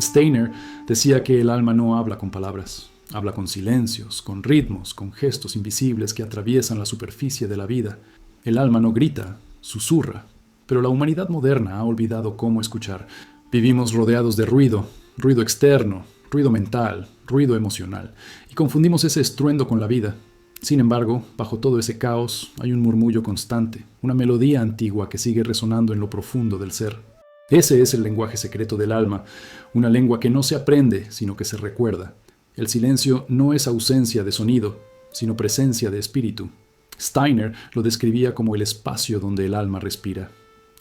Steiner decía que el alma no habla con palabras, habla con silencios, con ritmos, con gestos invisibles que atraviesan la superficie de la vida. El alma no grita, susurra, pero la humanidad moderna ha olvidado cómo escuchar. Vivimos rodeados de ruido, ruido externo, ruido mental, ruido emocional, y confundimos ese estruendo con la vida. Sin embargo, bajo todo ese caos hay un murmullo constante, una melodía antigua que sigue resonando en lo profundo del ser. Ese es el lenguaje secreto del alma, una lengua que no se aprende, sino que se recuerda. El silencio no es ausencia de sonido, sino presencia de espíritu. Steiner lo describía como el espacio donde el alma respira.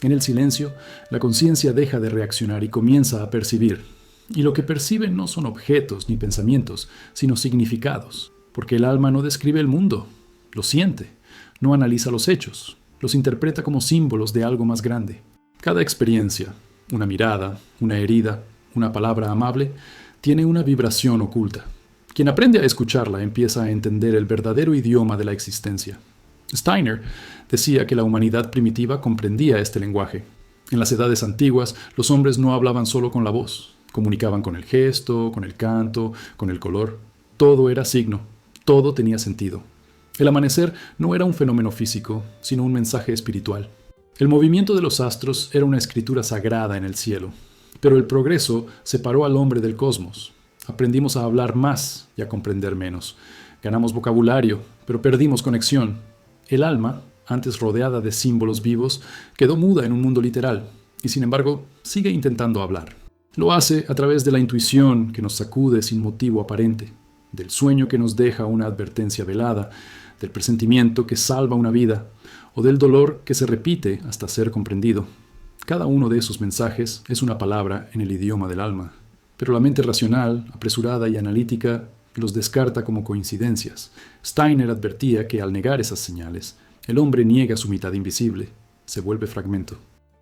En el silencio, la conciencia deja de reaccionar y comienza a percibir. Y lo que percibe no son objetos ni pensamientos, sino significados, porque el alma no describe el mundo, lo siente, no analiza los hechos, los interpreta como símbolos de algo más grande. Cada experiencia, una mirada, una herida, una palabra amable, tiene una vibración oculta. Quien aprende a escucharla empieza a entender el verdadero idioma de la existencia. Steiner decía que la humanidad primitiva comprendía este lenguaje. En las edades antiguas, los hombres no hablaban solo con la voz, comunicaban con el gesto, con el canto, con el color. Todo era signo, todo tenía sentido. El amanecer no era un fenómeno físico, sino un mensaje espiritual. El movimiento de los astros era una escritura sagrada en el cielo, pero el progreso separó al hombre del cosmos. Aprendimos a hablar más y a comprender menos. Ganamos vocabulario, pero perdimos conexión. El alma, antes rodeada de símbolos vivos, quedó muda en un mundo literal, y sin embargo sigue intentando hablar. Lo hace a través de la intuición que nos sacude sin motivo aparente, del sueño que nos deja una advertencia velada, del presentimiento que salva una vida, o del dolor que se repite hasta ser comprendido. Cada uno de esos mensajes es una palabra en el idioma del alma, pero la mente racional, apresurada y analítica, los descarta como coincidencias. Steiner advertía que al negar esas señales, el hombre niega su mitad invisible, se vuelve fragmento.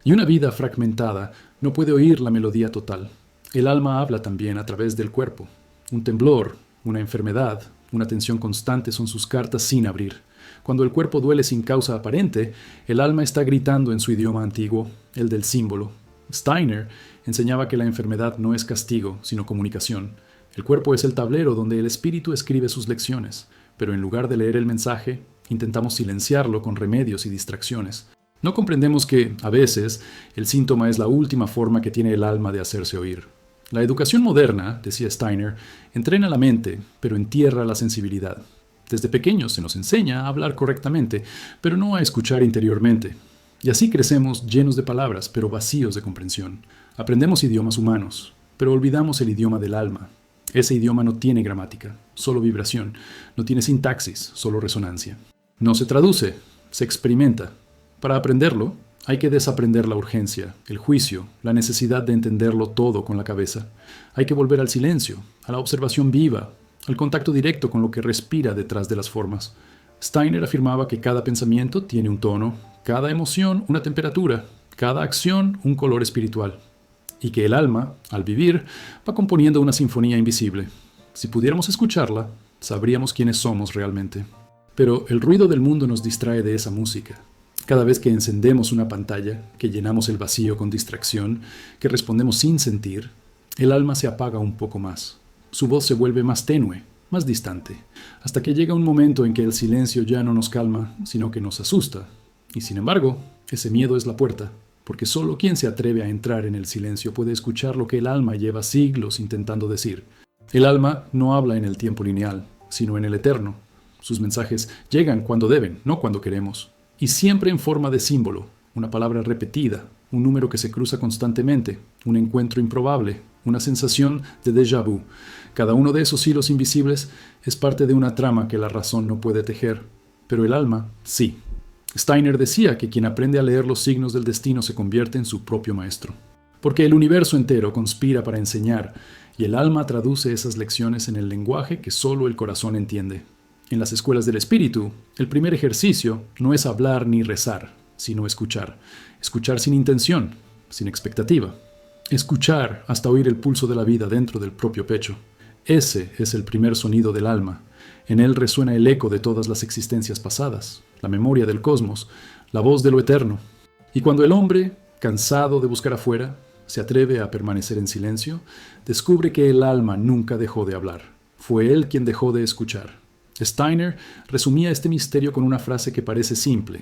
Y una vida fragmentada no puede oír la melodía total. El alma habla también a través del cuerpo. Un temblor, una enfermedad, una tensión constante son sus cartas sin abrir. Cuando el cuerpo duele sin causa aparente, el alma está gritando en su idioma antiguo, el del símbolo. Steiner enseñaba que la enfermedad no es castigo, sino comunicación. El cuerpo es el tablero donde el espíritu escribe sus lecciones, pero en lugar de leer el mensaje, intentamos silenciarlo con remedios y distracciones. No comprendemos que, a veces, el síntoma es la última forma que tiene el alma de hacerse oír. La educación moderna, decía Steiner, entrena la mente, pero entierra la sensibilidad. Desde pequeños se nos enseña a hablar correctamente, pero no a escuchar interiormente. Y así crecemos llenos de palabras, pero vacíos de comprensión. Aprendemos idiomas humanos, pero olvidamos el idioma del alma. Ese idioma no tiene gramática, solo vibración. No tiene sintaxis, solo resonancia. No se traduce, se experimenta. Para aprenderlo, hay que desaprender la urgencia, el juicio, la necesidad de entenderlo todo con la cabeza. Hay que volver al silencio, a la observación viva, al contacto directo con lo que respira detrás de las formas. Steiner afirmaba que cada pensamiento tiene un tono, cada emoción una temperatura, cada acción un color espiritual, y que el alma, al vivir, va componiendo una sinfonía invisible. Si pudiéramos escucharla, sabríamos quiénes somos realmente. Pero el ruido del mundo nos distrae de esa música. Cada vez que encendemos una pantalla, que llenamos el vacío con distracción, que respondemos sin sentir, el alma se apaga un poco más. Su voz se vuelve más tenue, más distante, hasta que llega un momento en que el silencio ya no nos calma, sino que nos asusta. Y sin embargo, ese miedo es la puerta, porque solo quien se atreve a entrar en el silencio puede escuchar lo que el alma lleva siglos intentando decir. El alma no habla en el tiempo lineal, sino en el eterno. Sus mensajes llegan cuando deben, no cuando queremos. Y siempre en forma de símbolo, una palabra repetida, un número que se cruza constantemente, un encuentro improbable, una sensación de déjà vu. Cada uno de esos hilos invisibles es parte de una trama que la razón no puede tejer, pero el alma sí. Steiner decía que quien aprende a leer los signos del destino se convierte en su propio maestro, porque el universo entero conspira para enseñar, y el alma traduce esas lecciones en el lenguaje que solo el corazón entiende. En las escuelas del espíritu, el primer ejercicio no es hablar ni rezar, sino escuchar. Escuchar sin intención, sin expectativa. Escuchar hasta oír el pulso de la vida dentro del propio pecho. Ese es el primer sonido del alma. En él resuena el eco de todas las existencias pasadas, la memoria del cosmos, la voz de lo eterno. Y cuando el hombre, cansado de buscar afuera, se atreve a permanecer en silencio, descubre que el alma nunca dejó de hablar. Fue él quien dejó de escuchar. Steiner resumía este misterio con una frase que parece simple,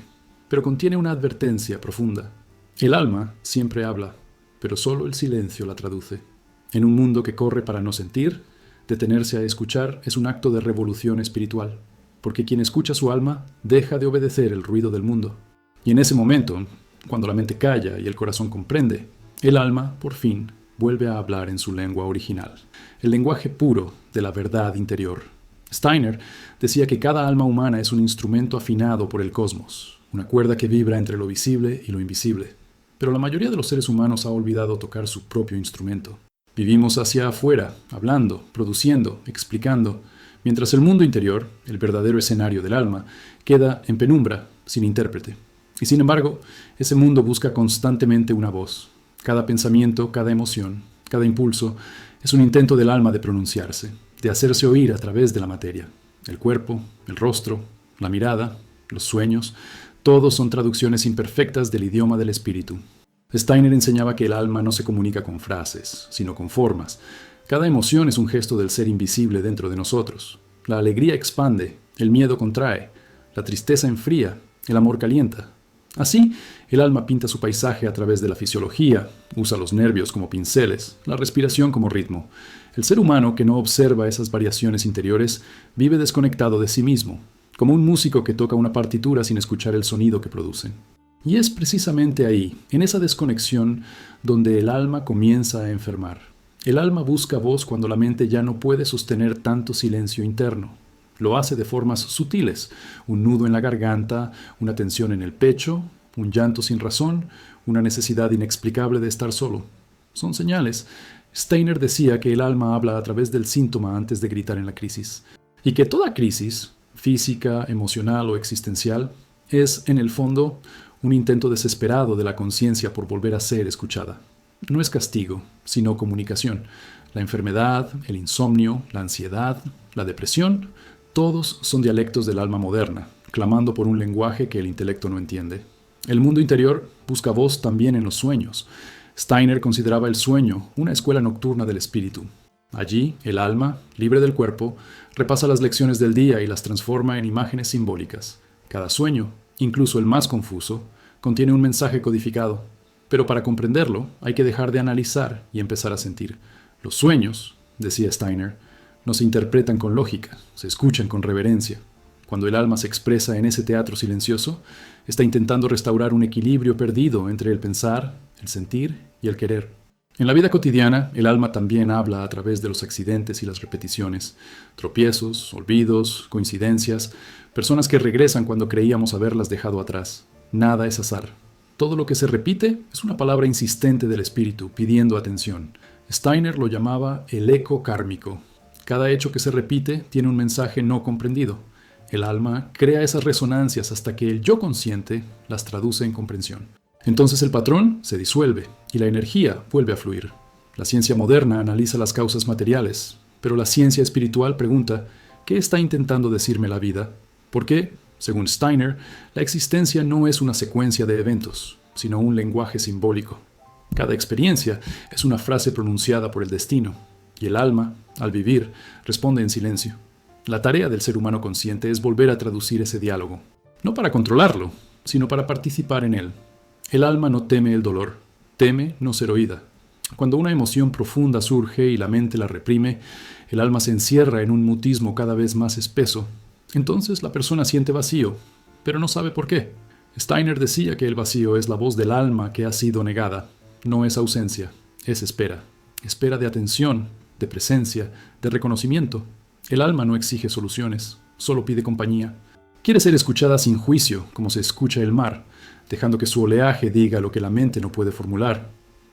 pero contiene una advertencia profunda. El alma siempre habla, pero solo el silencio la traduce. En un mundo que corre para no sentir, detenerse a escuchar es un acto de revolución espiritual, porque quien escucha su alma deja de obedecer el ruido del mundo. Y en ese momento, cuando la mente calla y el corazón comprende, el alma, por fin, vuelve a hablar en su lengua original, el lenguaje puro de la verdad interior. Steiner decía que cada alma humana es un instrumento afinado por el cosmos, una cuerda que vibra entre lo visible y lo invisible. Pero la mayoría de los seres humanos ha olvidado tocar su propio instrumento. Vivimos hacia afuera, hablando, produciendo, explicando, mientras el mundo interior, el verdadero escenario del alma, queda en penumbra, sin intérprete. Y sin embargo, ese mundo busca constantemente una voz. Cada pensamiento, cada emoción, cada impulso es un intento del alma de pronunciarse, de hacerse oír a través de la materia. El cuerpo, el rostro, la mirada, los sueños, todos son traducciones imperfectas del idioma del espíritu. Steiner enseñaba que el alma no se comunica con frases, sino con formas. Cada emoción es un gesto del ser invisible dentro de nosotros. La alegría expande, el miedo contrae, la tristeza enfría, el amor calienta. Así, el alma pinta su paisaje a través de la fisiología, usa los nervios como pinceles, la respiración como ritmo. El ser humano que no observa esas variaciones interiores vive desconectado de sí mismo, como un músico que toca una partitura sin escuchar el sonido que produce. Y es precisamente ahí, en esa desconexión, donde el alma comienza a enfermar. El alma busca voz cuando la mente ya no puede sostener tanto silencio interno. Lo hace de formas sutiles, un nudo en la garganta, una tensión en el pecho, un llanto sin razón, una necesidad inexplicable de estar solo. Son señales. Steiner decía que el alma habla a través del síntoma antes de gritar en la crisis, y que toda crisis, física, emocional o existencial, es, en el fondo, un intento desesperado de la conciencia por volver a ser escuchada. No es castigo, sino comunicación. La enfermedad, el insomnio, la ansiedad, la depresión, todos son dialectos del alma moderna, clamando por un lenguaje que el intelecto no entiende. El mundo interior busca voz también en los sueños. Steiner consideraba el sueño una escuela nocturna del espíritu. Allí, el alma, libre del cuerpo, repasa las lecciones del día y las transforma en imágenes simbólicas. Cada sueño, incluso el más confuso, contiene un mensaje codificado. Pero para comprenderlo, hay que dejar de analizar y empezar a sentir. Los sueños, decía Steiner, no se interpretan con lógica, se escuchan con reverencia. Cuando el alma se expresa en ese teatro silencioso, está intentando restaurar un equilibrio perdido entre el pensar, el sentir y el querer. En la vida cotidiana, el alma también habla a través de los accidentes y las repeticiones, tropiezos, olvidos, coincidencias, personas que regresan cuando creíamos haberlas dejado atrás. Nada es azar. Todo lo que se repite es una palabra insistente del espíritu, pidiendo atención. Steiner lo llamaba el eco kármico. Cada hecho que se repite tiene un mensaje no comprendido. El alma crea esas resonancias hasta que el yo consciente las traduce en comprensión. Entonces el patrón se disuelve y la energía vuelve a fluir. La ciencia moderna analiza las causas materiales, pero la ciencia espiritual pregunta, ¿qué está intentando decirme la vida? ¿Por qué? Según Steiner, la existencia no es una secuencia de eventos, sino un lenguaje simbólico. Cada experiencia es una frase pronunciada por el destino, y el alma, al vivir, responde en silencio. La tarea del ser humano consciente es volver a traducir ese diálogo, no para controlarlo, sino para participar en él. El alma no teme el dolor, teme no ser oída. Cuando una emoción profunda surge y la mente la reprime, el alma se encierra en un mutismo cada vez más espeso. Entonces la persona siente vacío, pero no sabe por qué. Steiner decía que el vacío es la voz del alma que ha sido negada. No es ausencia, es espera. Espera de atención, de presencia, de reconocimiento. El alma no exige soluciones, solo pide compañía. Quiere ser escuchada sin juicio, como se escucha el mar, dejando que su oleaje diga lo que la mente no puede formular.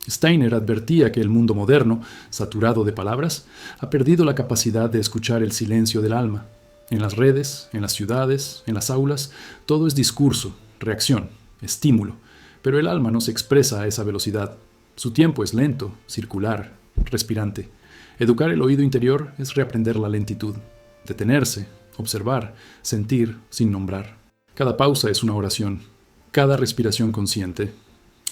Steiner advertía que el mundo moderno, saturado de palabras, ha perdido la capacidad de escuchar el silencio del alma. En las redes, en las ciudades, en las aulas, todo es discurso, reacción, estímulo, pero el alma no se expresa a esa velocidad. Su tiempo es lento, circular, respirante. Educar el oído interior es reaprender la lentitud, detenerse, observar, sentir sin nombrar. Cada pausa es una oración, cada respiración consciente,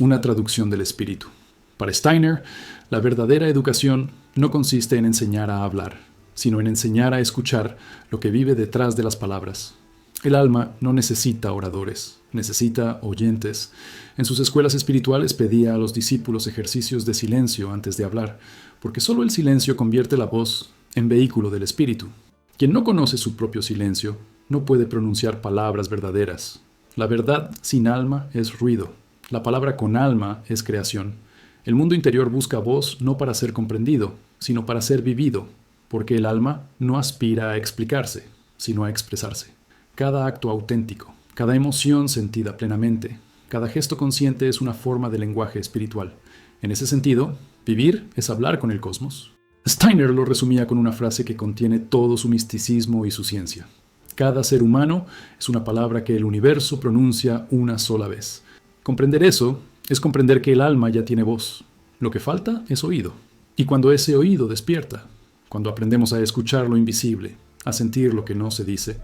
una traducción del espíritu. Para Steiner, la verdadera educación no consiste en enseñar a hablar, sino en enseñar a escuchar lo que vive detrás de las palabras. El alma no necesita oradores, necesita oyentes. En sus escuelas espirituales pedía a los discípulos ejercicios de silencio antes de hablar, porque solo el silencio convierte la voz en vehículo del espíritu. Quien no conoce su propio silencio no puede pronunciar palabras verdaderas. La verdad sin alma es ruido. La palabra con alma es creación. El mundo interior busca voz no para ser comprendido, sino para ser vivido, porque el alma no aspira a explicarse, sino a expresarse. Cada acto auténtico, cada emoción sentida plenamente, cada gesto consciente es una forma de lenguaje espiritual. En ese sentido, vivir es hablar con el cosmos. Steiner lo resumía con una frase que contiene todo su misticismo y su ciencia. Cada ser humano es una palabra que el universo pronuncia una sola vez. Comprender eso es comprender que el alma ya tiene voz. Lo que falta es oído. Y cuando ese oído despierta, cuando aprendemos a escuchar lo invisible, a sentir lo que no se dice,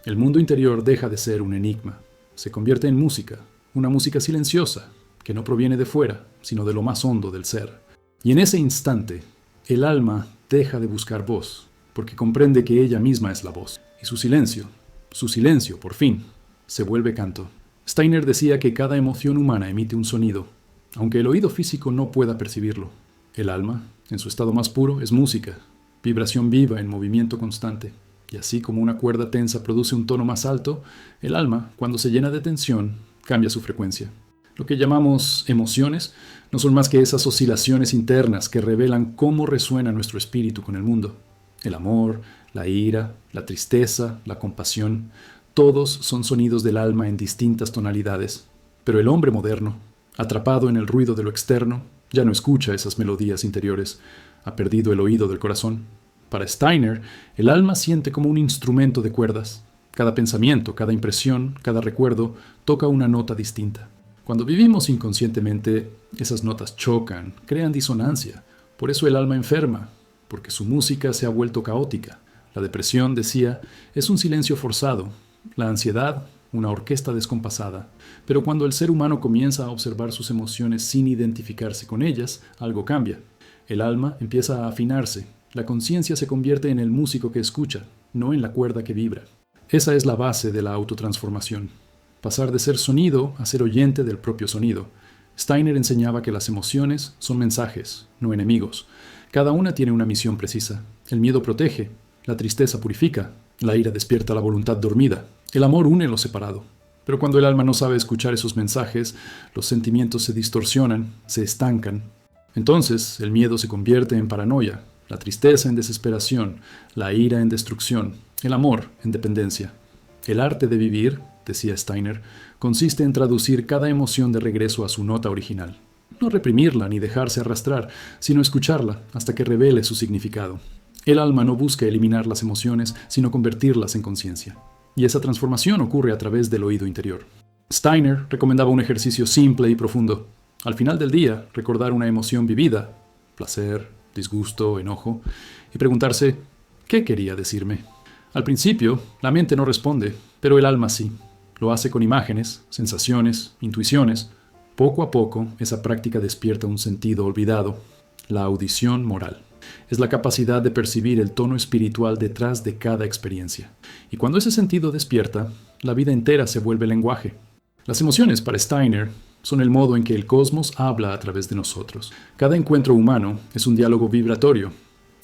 el mundo interior deja de ser un enigma. Se convierte en música, una música silenciosa, que no proviene de fuera, sino de lo más hondo del ser. Y en ese instante, el alma deja de buscar voz, porque comprende que ella misma es la voz. Y su silencio, por fin, se vuelve canto. Steiner decía que cada emoción humana emite un sonido, aunque el oído físico no pueda percibirlo. El alma, en su estado más puro, es música, vibración viva en movimiento constante. Y así como una cuerda tensa produce un tono más alto, el alma, cuando se llena de tensión, cambia su frecuencia. Lo que llamamos emociones no son más que esas oscilaciones internas que revelan cómo resuena nuestro espíritu con el mundo. El amor, la ira, la tristeza, la compasión, todos son sonidos del alma en distintas tonalidades. Pero el hombre moderno, atrapado en el ruido de lo externo, ya no escucha esas melodías interiores, ha perdido el oído del corazón. Para Steiner, el alma siente como un instrumento de cuerdas. Cada pensamiento, cada impresión, cada recuerdo toca una nota distinta. Cuando vivimos inconscientemente, esas notas chocan, crean disonancia. Por eso el alma enferma, porque su música se ha vuelto caótica. La depresión, decía, es un silencio forzado. La ansiedad, una orquesta descompasada. Pero cuando el ser humano comienza a observar sus emociones sin identificarse con ellas, algo cambia. El alma empieza a afinarse. La conciencia se convierte en el músico que escucha, no en la cuerda que vibra. Esa es la base de la autotransformación. Pasar de ser sonido a ser oyente del propio sonido. Steiner enseñaba que las emociones son mensajes, no enemigos. Cada una tiene una misión precisa. El miedo protege, la tristeza purifica, la ira despierta la voluntad dormida, el amor une lo separado. Pero cuando el alma no sabe escuchar esos mensajes, los sentimientos se distorsionan, se estancan. Entonces, el miedo se convierte en paranoia, la tristeza en desesperación, la ira en destrucción, el amor en dependencia. El arte de vivir, decía Steiner, consiste en traducir cada emoción de regreso a su nota original. No reprimirla ni dejarse arrastrar, sino escucharla hasta que revele su significado. El alma no busca eliminar las emociones, sino convertirlas en conciencia. Y esa transformación ocurre a través del oído interior. Steiner recomendaba un ejercicio simple y profundo. Al final del día, recordar una emoción vivida, placer, disgusto, enojo, y preguntarse, ¿qué quería decirme? Al principio, la mente no responde, pero el alma sí. Lo hace con imágenes, sensaciones, intuiciones. Poco a poco, esa práctica despierta un sentido olvidado, la audición moral. Es la capacidad de percibir el tono espiritual detrás de cada experiencia. Y cuando ese sentido despierta, la vida entera se vuelve lenguaje. Las emociones, para Steiner, son el modo en que el cosmos habla a través de nosotros. Cada encuentro humano es un diálogo vibratorio.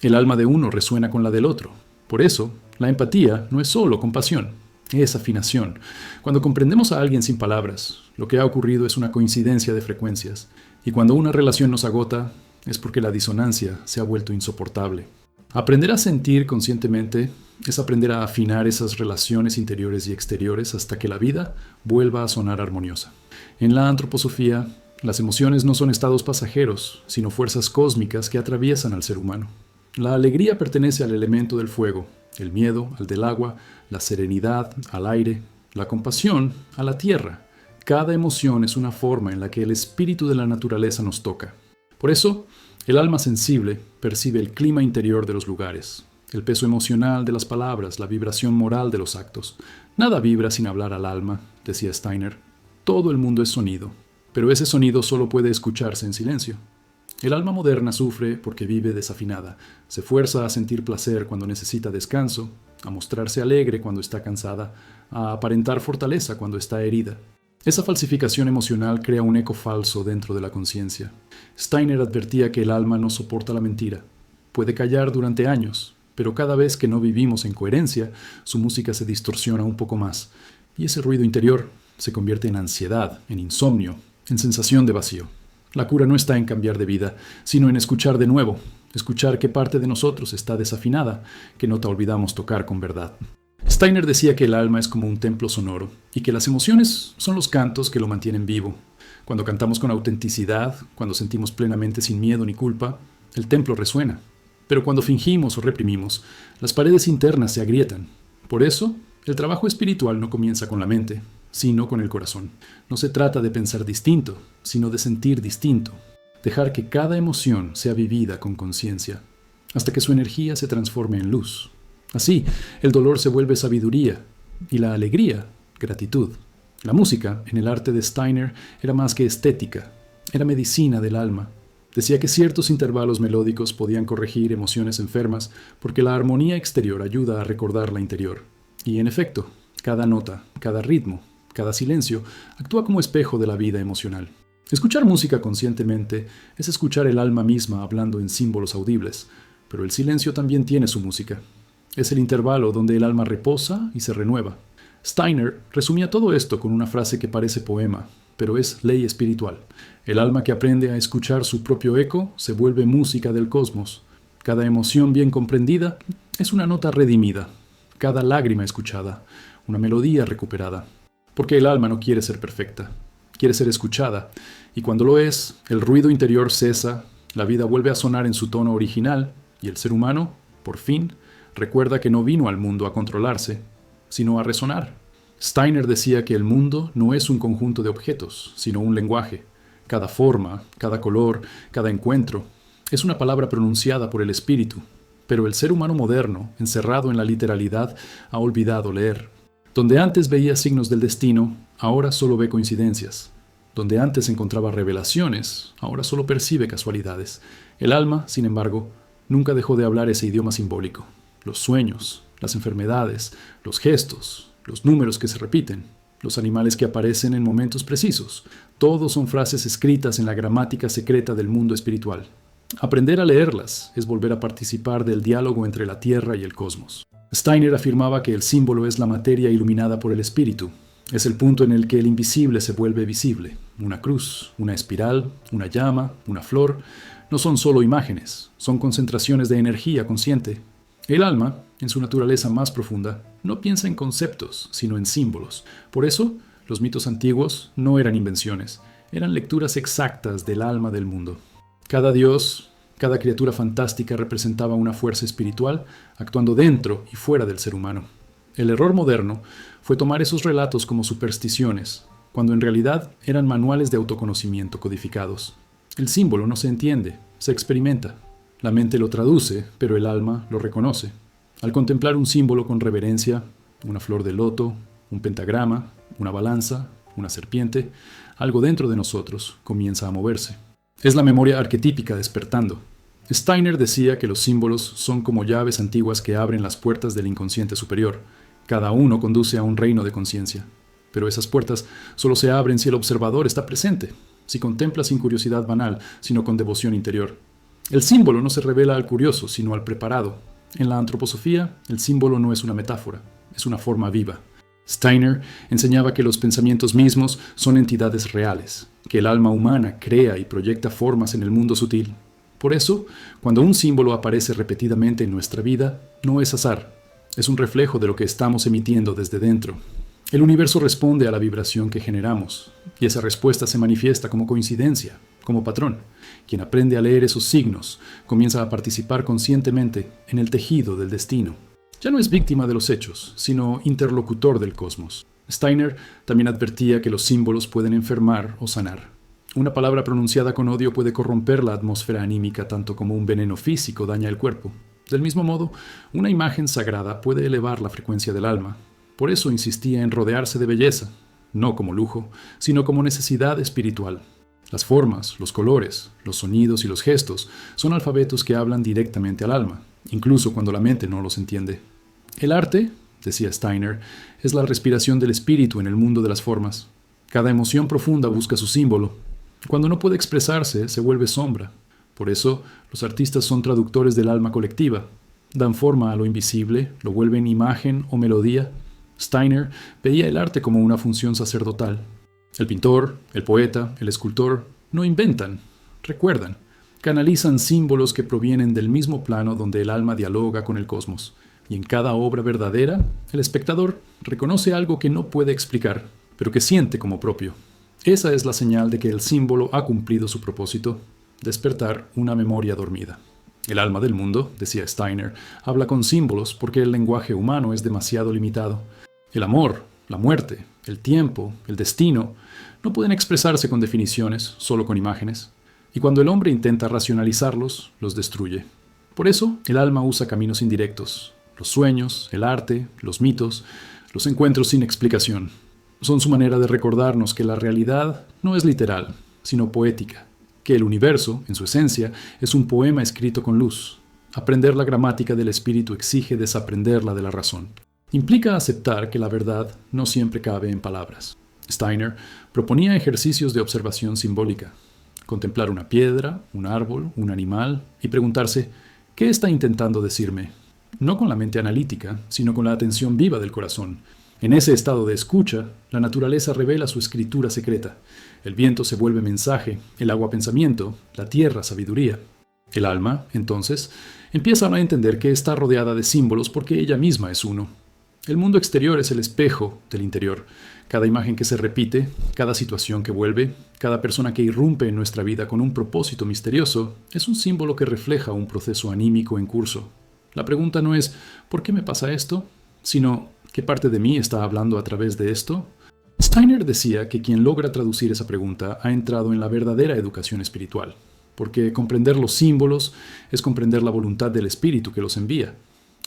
El alma de uno resuena con la del otro. Por eso, la empatía no es solo compasión, es afinación. Cuando comprendemos a alguien sin palabras, lo que ha ocurrido es una coincidencia de frecuencias. Y cuando una relación nos agota, es porque la disonancia se ha vuelto insoportable. Aprender a sentir conscientemente es aprender a afinar esas relaciones interiores y exteriores hasta que la vida vuelva a sonar armoniosa. En la antroposofía, las emociones no son estados pasajeros, sino fuerzas cósmicas que atraviesan al ser humano. La alegría pertenece al elemento del fuego, el miedo al del agua, la serenidad al aire, la compasión a la tierra. Cada emoción es una forma en la que el espíritu de la naturaleza nos toca. Por eso, el alma sensible percibe el clima interior de los lugares, el peso emocional de las palabras, la vibración moral de los actos. Nada vibra sin hablar al alma, decía Steiner. Todo el mundo es sonido, pero ese sonido solo puede escucharse en silencio. El alma moderna sufre porque vive desafinada, se fuerza a sentir placer cuando necesita descanso, a mostrarse alegre cuando está cansada, a aparentar fortaleza cuando está herida. Esa falsificación emocional crea un eco falso dentro de la conciencia. Steiner advertía que el alma no soporta la mentira. Puede callar durante años, pero cada vez que no vivimos en coherencia, su música se distorsiona un poco más, y ese ruido interior se convierte en ansiedad, en insomnio, en sensación de vacío. La cura no está en cambiar de vida, sino en escuchar de nuevo, escuchar qué parte de nosotros está desafinada, que no te olvidamos tocar con verdad. Steiner decía que el alma es como un templo sonoro y que las emociones son los cantos que lo mantienen vivo. Cuando cantamos con autenticidad, cuando sentimos plenamente sin miedo ni culpa, el templo resuena. Pero cuando fingimos o reprimimos, las paredes internas se agrietan. Por eso, el trabajo espiritual no comienza con la mente, sino con el corazón. No se trata de pensar distinto, sino de sentir distinto. Dejar que cada emoción sea vivida con conciencia, hasta que su energía se transforme en luz. Así, el dolor se vuelve sabiduría y la alegría, gratitud. La música, en el arte de Steiner, era más que estética, era medicina del alma. Decía que ciertos intervalos melódicos podían corregir emociones enfermas porque la armonía exterior ayuda a recordar la interior. Y en efecto, cada nota, cada ritmo, cada silencio actúa como espejo de la vida emocional. Escuchar música conscientemente es escuchar el alma misma hablando en símbolos audibles, pero el silencio también tiene su música. Es el intervalo donde el alma reposa y se renueva. Steiner resumía todo esto con una frase que parece poema, pero es ley espiritual. El alma que aprende a escuchar su propio eco se vuelve música del cosmos. Cada emoción bien comprendida es una nota redimida. Cada lágrima escuchada, una melodía recuperada. Porque el alma no quiere ser perfecta, quiere ser escuchada, y cuando lo es, el ruido interior cesa, la vida vuelve a sonar en su tono original, y el ser humano, por fin, recuerda que no vino al mundo a controlarse, sino a resonar. Steiner decía que el mundo no es un conjunto de objetos, sino un lenguaje. Cada forma, cada color, cada encuentro, es una palabra pronunciada por el espíritu, pero el ser humano moderno, encerrado en la literalidad, ha olvidado leer. Donde antes veía signos del destino, ahora solo ve coincidencias. Donde antes encontraba revelaciones, ahora solo percibe casualidades. El alma, sin embargo, nunca dejó de hablar ese idioma simbólico. Los sueños, las enfermedades, los gestos, los números que se repiten, los animales que aparecen en momentos precisos, todos son frases escritas en la gramática secreta del mundo espiritual. Aprender a leerlas es volver a participar del diálogo entre la tierra y el cosmos. Steiner afirmaba que el símbolo es la materia iluminada por el espíritu. Es el punto en el que el invisible se vuelve visible. Una cruz, una espiral, una llama, una flor, no son solo imágenes, son concentraciones de energía consciente. El alma, en su naturaleza más profunda, no piensa en conceptos, sino en símbolos. Por eso, los mitos antiguos no eran invenciones, eran lecturas exactas del alma del mundo. Cada dios, cada criatura fantástica representaba una fuerza espiritual actuando dentro y fuera del ser humano. El error moderno fue tomar esos relatos como supersticiones, cuando en realidad eran manuales de autoconocimiento codificados. El símbolo no se entiende, se experimenta. La mente lo traduce, pero el alma lo reconoce. Al contemplar un símbolo con reverencia, una flor de loto, un pentagrama, una balanza, una serpiente, algo dentro de nosotros comienza a moverse. Es la memoria arquetípica despertando. Steiner decía que los símbolos son como llaves antiguas que abren las puertas del inconsciente superior. Cada uno conduce a un reino de conciencia. Pero esas puertas solo se abren si el observador está presente, si contempla sin curiosidad banal, sino con devoción interior. El símbolo no se revela al curioso, sino al preparado. En la antroposofía, el símbolo no es una metáfora, es una forma viva. Steiner enseñaba que los pensamientos mismos son entidades reales, que el alma humana crea y proyecta formas en el mundo sutil. Por eso, cuando un símbolo aparece repetidamente en nuestra vida, no es azar, es un reflejo de lo que estamos emitiendo desde dentro. El universo responde a la vibración que generamos, y esa respuesta se manifiesta como coincidencia, como patrón. Quien aprende a leer esos signos comienza a participar conscientemente en el tejido del destino. Ya no es víctima de los hechos, sino interlocutor del cosmos. Steiner también advertía que los símbolos pueden enfermar o sanar. Una palabra pronunciada con odio puede corromper la atmósfera anímica tanto como un veneno físico daña el cuerpo. Del mismo modo, una imagen sagrada puede elevar la frecuencia del alma. Por eso insistía en rodearse de belleza, no como lujo, sino como necesidad espiritual. Las formas, los colores, los sonidos y los gestos son alfabetos que hablan directamente al alma, incluso cuando la mente no los entiende. El arte, decía Steiner, es la respiración del espíritu en el mundo de las formas. Cada emoción profunda busca su símbolo. Cuando no puede expresarse, se vuelve sombra. Por eso, los artistas son traductores del alma colectiva. Dan forma a lo invisible, lo vuelven imagen o melodía. Steiner veía el arte como una función sacerdotal. El pintor, el poeta, el escultor no inventan, recuerdan, canalizan símbolos que provienen del mismo plano donde el alma dialoga con el cosmos. Y en cada obra verdadera, el espectador reconoce algo que no puede explicar, pero que siente como propio. Esa es la señal de que el símbolo ha cumplido su propósito, despertar una memoria dormida. El alma del mundo, decía Steiner, habla con símbolos porque el lenguaje humano es demasiado limitado. El amor, la muerte, el tiempo, el destino, no pueden expresarse con definiciones, solo con imágenes. Y cuando el hombre intenta racionalizarlos, los destruye. Por eso, el alma usa caminos indirectos. Los sueños, el arte, los mitos, los encuentros sin explicación. Son su manera de recordarnos que la realidad no es literal, sino poética. Que el universo, en su esencia, es un poema escrito con luz. Aprender la gramática del espíritu exige desaprenderla de la razón. Implica aceptar que la verdad no siempre cabe en palabras. Steiner proponía ejercicios de observación simbólica. Contemplar una piedra, un árbol, un animal y preguntarse, ¿qué está intentando decirme? No con la mente analítica, sino con la atención viva del corazón. En ese estado de escucha, la naturaleza revela su escritura secreta. El viento se vuelve mensaje, el agua pensamiento, la tierra sabiduría. El alma, entonces, empieza a entender que está rodeada de símbolos porque ella misma es uno. El mundo exterior es el espejo del interior. Cada imagen que se repite, cada situación que vuelve, cada persona que irrumpe en nuestra vida con un propósito misterioso, es un símbolo que refleja un proceso anímico en curso. La pregunta no es ¿por qué me pasa esto?, sino ¿qué parte de mí está hablando a través de esto? Steiner decía que quien logra traducir esa pregunta ha entrado en la verdadera educación espiritual, porque comprender los símbolos es comprender la voluntad del espíritu que los envía.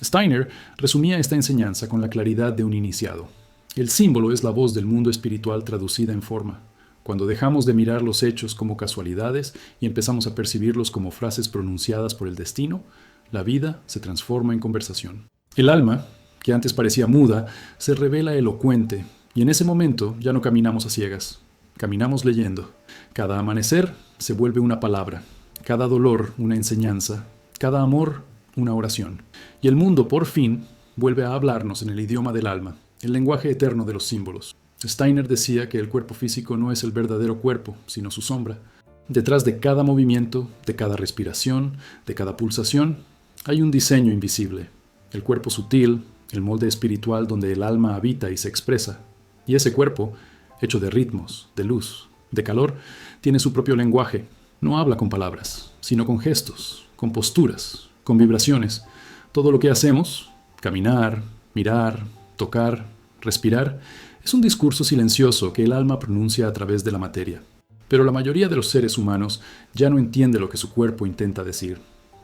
Steiner resumía esta enseñanza con la claridad de un iniciado. El símbolo es la voz del mundo espiritual traducida en forma. Cuando dejamos de mirar los hechos como casualidades y empezamos a percibirlos como frases pronunciadas por el destino, la vida se transforma en conversación. El alma, que antes parecía muda, se revela elocuente, y en ese momento ya no caminamos a ciegas. Caminamos leyendo. Cada amanecer se vuelve una palabra, cada dolor una enseñanza, cada amor una oración. Y el mundo, por fin, vuelve a hablarnos en el idioma del alma, el lenguaje eterno de los símbolos. Steiner decía que el cuerpo físico no es el verdadero cuerpo, sino su sombra. Detrás de cada movimiento, de cada respiración, de cada pulsación, hay un diseño invisible. El cuerpo sutil, el molde espiritual donde el alma habita y se expresa. Y ese cuerpo, hecho de ritmos, de luz, de calor, tiene su propio lenguaje. No habla con palabras, sino con gestos, con posturas, con vibraciones. Todo lo que hacemos, caminar, mirar, tocar, respirar, es un discurso silencioso que el alma pronuncia a través de la materia. Pero la mayoría de los seres humanos ya no entiende lo que su cuerpo intenta decir.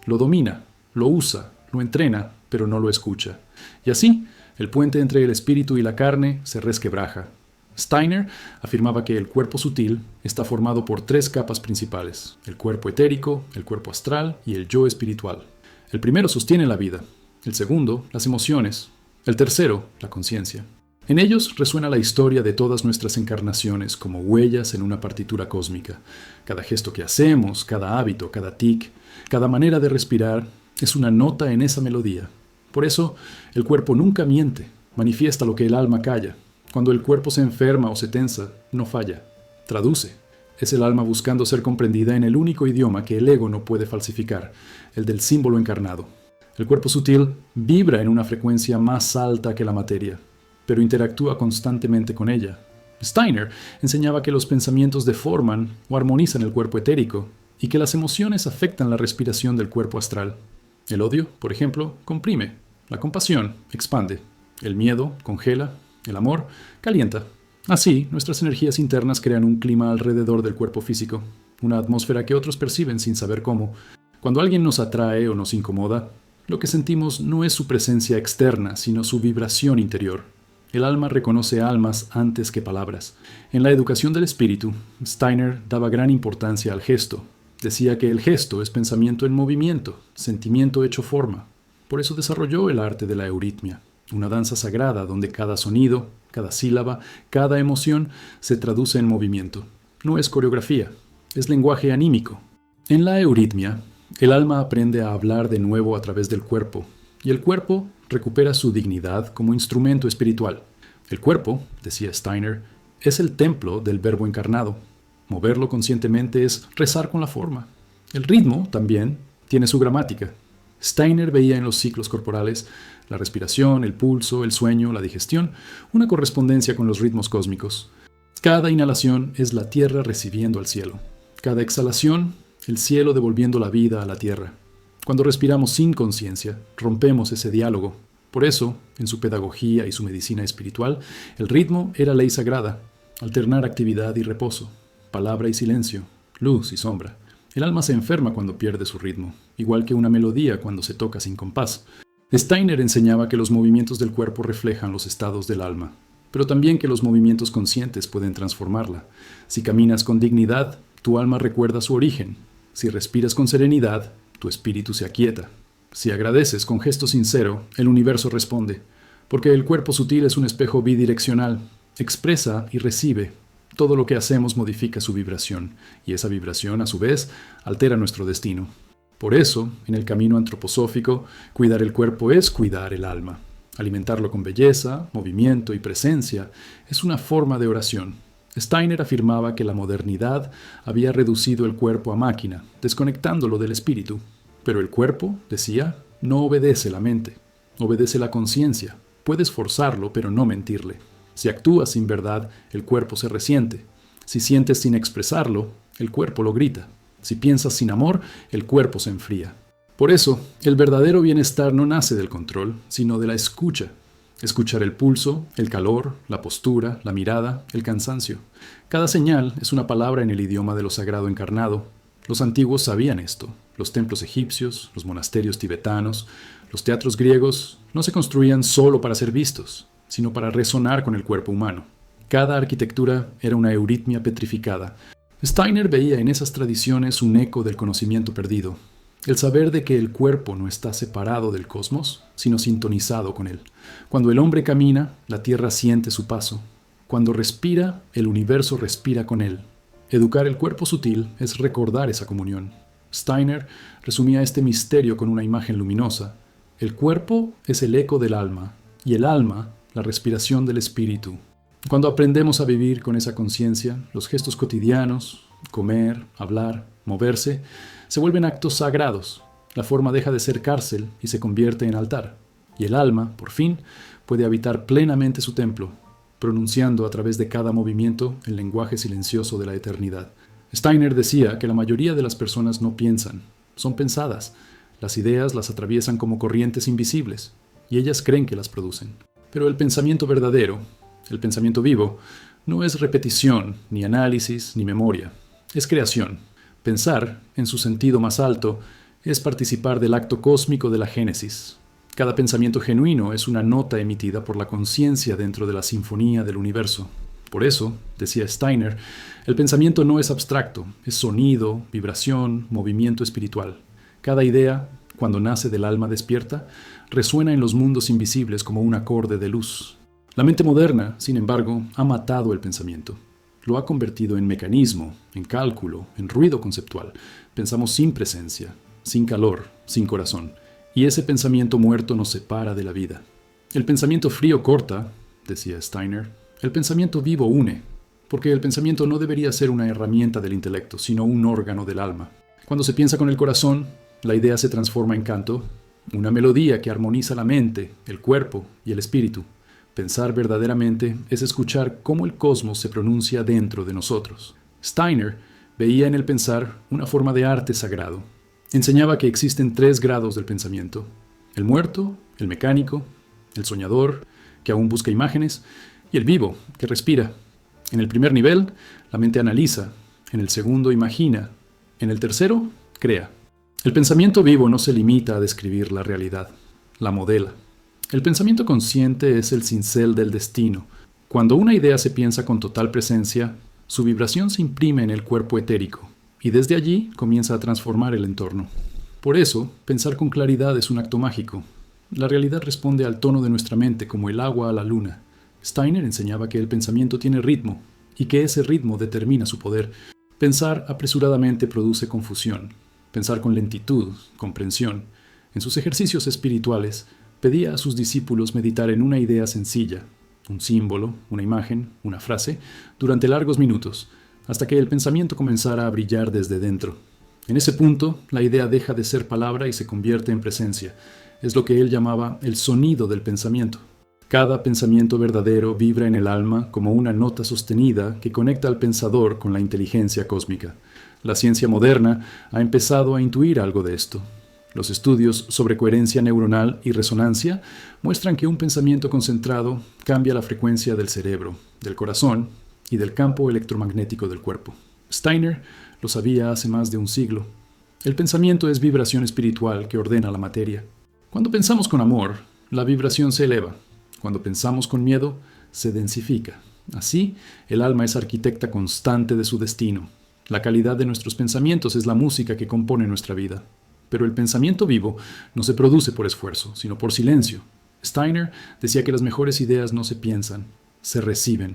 Lo domina, lo usa, lo entrena, pero no lo escucha. Y así, el puente entre el espíritu y la carne se resquebraja. Steiner afirmaba que el cuerpo sutil está formado por 3 capas principales: el cuerpo etérico, el cuerpo astral y el yo espiritual. El primero sostiene la vida, el segundo, las emociones, el tercero, la conciencia. En ellos resuena la historia de todas nuestras encarnaciones como huellas en una partitura cósmica. Cada gesto que hacemos, cada hábito, cada tic, cada manera de respirar es una nota en esa melodía. Por eso, el cuerpo nunca miente, manifiesta lo que el alma calla. Cuando el cuerpo se enferma o se tensa, no falla, traduce. Es el alma buscando ser comprendida en el único idioma que el ego no puede falsificar, el del símbolo encarnado. El cuerpo sutil vibra en una frecuencia más alta que la materia, pero interactúa constantemente con ella. Steiner enseñaba que los pensamientos deforman o armonizan el cuerpo etérico y que las emociones afectan la respiración del cuerpo astral. El odio, por ejemplo, comprime. La compasión expande. El miedo congela. El amor calienta. Así, nuestras energías internas crean un clima alrededor del cuerpo físico, una atmósfera que otros perciben sin saber cómo. Cuando alguien nos atrae o nos incomoda, lo que sentimos no es su presencia externa, sino su vibración interior. El alma reconoce almas antes que palabras. En la educación del espíritu, Steiner daba gran importancia al gesto. Decía que el gesto es pensamiento en movimiento, sentimiento hecho forma. Por eso desarrolló el arte de la euritmia, una danza sagrada donde cada sonido, cada sílaba, cada emoción se traduce en movimiento. No es coreografía, es lenguaje anímico. En la euritmia, el alma aprende a hablar de nuevo a través del cuerpo, y el cuerpo recupera su dignidad como instrumento espiritual. El cuerpo, decía Steiner, es el templo del Verbo encarnado. Moverlo conscientemente es rezar con la forma. El ritmo, también, tiene su gramática. Steiner veía en los ciclos corporales, la respiración, el pulso, el sueño, la digestión, una correspondencia con los ritmos cósmicos. Cada inhalación es la tierra recibiendo al cielo. Cada exhalación, el cielo devolviendo la vida a la tierra. Cuando respiramos sin conciencia, rompemos ese diálogo. Por eso, en su pedagogía y su medicina espiritual, el ritmo era ley sagrada, alternar actividad y reposo, palabra y silencio, luz y sombra. El alma se enferma cuando pierde su ritmo, igual que una melodía cuando se toca sin compás. Steiner enseñaba que los movimientos del cuerpo reflejan los estados del alma, pero también que los movimientos conscientes pueden transformarla. Si caminas con dignidad, tu alma recuerda su origen. Si respiras con serenidad, tu espíritu se aquieta. Si agradeces con gesto sincero, el universo responde, porque el cuerpo sutil es un espejo bidireccional, expresa y recibe. Todo lo que hacemos modifica su vibración, y esa vibración, a su vez, altera nuestro destino. Por eso, en el camino antroposófico, cuidar el cuerpo es cuidar el alma. Alimentarlo con belleza, movimiento y presencia es una forma de oración. Steiner afirmaba que la modernidad había reducido el cuerpo a máquina, desconectándolo del espíritu. Pero el cuerpo, decía, no obedece la mente, obedece la conciencia. Puedes forzarlo, pero no mentirle. Si actúas sin verdad, el cuerpo se resiente. Si sientes sin expresarlo, el cuerpo lo grita. Si piensas sin amor, el cuerpo se enfría. Por eso, el verdadero bienestar no nace del control, sino de la escucha. Escuchar el pulso, el calor, la postura, la mirada, el cansancio. Cada señal es una palabra en el idioma de lo sagrado encarnado. Los antiguos sabían esto. Los templos egipcios, los monasterios tibetanos, los teatros griegos no se construían solo para ser vistos, sino para resonar con el cuerpo humano. Cada arquitectura era una euritmia petrificada. Steiner veía en esas tradiciones un eco del conocimiento perdido, el saber de que el cuerpo no está separado del cosmos, sino sintonizado con él. Cuando el hombre camina, la tierra siente su paso. Cuando respira, el universo respira con él. Educar el cuerpo sutil es recordar esa comunión. Steiner resumía este misterio con una imagen luminosa. El cuerpo es el eco del alma, y el alma, la respiración del espíritu. Cuando aprendemos a vivir con esa conciencia, los gestos cotidianos, comer, hablar, moverse, se vuelven actos sagrados. La forma deja de ser cárcel y se convierte en altar. Y el alma, por fin, puede habitar plenamente su templo, pronunciando a través de cada movimiento el lenguaje silencioso de la eternidad. Steiner decía que la mayoría de las personas no piensan, son pensadas. Las ideas las atraviesan como corrientes invisibles, y ellas creen que las producen. Pero el pensamiento verdadero, el pensamiento vivo, no es repetición, ni análisis, ni memoria. Es creación. Pensar, en su sentido más alto, es participar del acto cósmico de la génesis. Cada pensamiento genuino es una nota emitida por la conciencia dentro de la sinfonía del universo. Por eso, decía Steiner, el pensamiento no es abstracto, es sonido, vibración, movimiento espiritual. Cada idea, cuando nace del alma despierta, resuena en los mundos invisibles como un acorde de luz. La mente moderna, sin embargo, ha matado el pensamiento. Lo ha convertido en mecanismo, en cálculo, en ruido conceptual. Pensamos sin presencia, sin calor, sin corazón. Y ese pensamiento muerto nos separa de la vida. El pensamiento frío corta, decía Steiner. El pensamiento vivo une, porque el pensamiento no debería ser una herramienta del intelecto, sino un órgano del alma. Cuando se piensa con el corazón, la idea se transforma en canto, una melodía que armoniza la mente, el cuerpo y el espíritu. Pensar verdaderamente es escuchar cómo el cosmos se pronuncia dentro de nosotros. Steiner veía en el pensar una forma de arte sagrado. Enseñaba que existen 3 grados del pensamiento: el muerto, el mecánico, el soñador, que aún busca imágenes, y el vivo, que respira. En el primer nivel, la mente analiza, en el segundo imagina, en el tercero, crea. El pensamiento vivo no se limita a describir la realidad, la modela. El pensamiento consciente es el cincel del destino. Cuando una idea se piensa con total presencia, su vibración se imprime en el cuerpo etérico, y desde allí comienza a transformar el entorno. Por eso, pensar con claridad es un acto mágico. La realidad responde al tono de nuestra mente como el agua a la luna. Steiner enseñaba que el pensamiento tiene ritmo, y que ese ritmo determina su poder. Pensar apresuradamente produce confusión. Pensar con lentitud, comprensión. En sus ejercicios espirituales, pedía a sus discípulos meditar en una idea sencilla, un símbolo, una imagen, una frase, durante largos minutos, hasta que el pensamiento comenzara a brillar desde dentro. En ese punto, la idea deja de ser palabra y se convierte en presencia. Es lo que él llamaba el sonido del pensamiento. Cada pensamiento verdadero vibra en el alma como una nota sostenida que conecta al pensador con la inteligencia cósmica. La ciencia moderna ha empezado a intuir algo de esto. Los estudios sobre coherencia neuronal y resonancia muestran que un pensamiento concentrado cambia la frecuencia del cerebro, del corazón y del campo electromagnético del cuerpo. Steiner lo sabía hace más de un siglo. El pensamiento es vibración espiritual que ordena la materia. Cuando pensamos con amor, la vibración se eleva. Cuando pensamos con miedo, se densifica. Así, el alma es arquitecta constante de su destino. La calidad de nuestros pensamientos es la música que compone nuestra vida. Pero el pensamiento vivo no se produce por esfuerzo, sino por silencio. Steiner decía que las mejores ideas no se piensan, se reciben.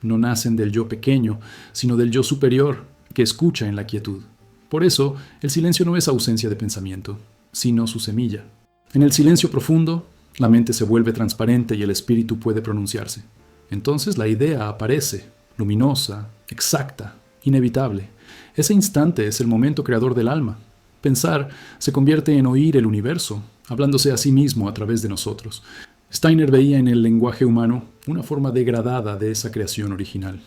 No nacen del yo pequeño, sino del yo superior, que escucha en la quietud. Por eso, el silencio no es ausencia de pensamiento, sino su semilla. En el silencio profundo, la mente se vuelve transparente y el espíritu puede pronunciarse. Entonces la idea aparece, luminosa, exacta, inevitable. Ese instante es el momento creador del alma. Pensar se convierte en oír el universo, hablándose a sí mismo a través de nosotros. Steiner veía en el lenguaje humano una forma degradada de esa creación original.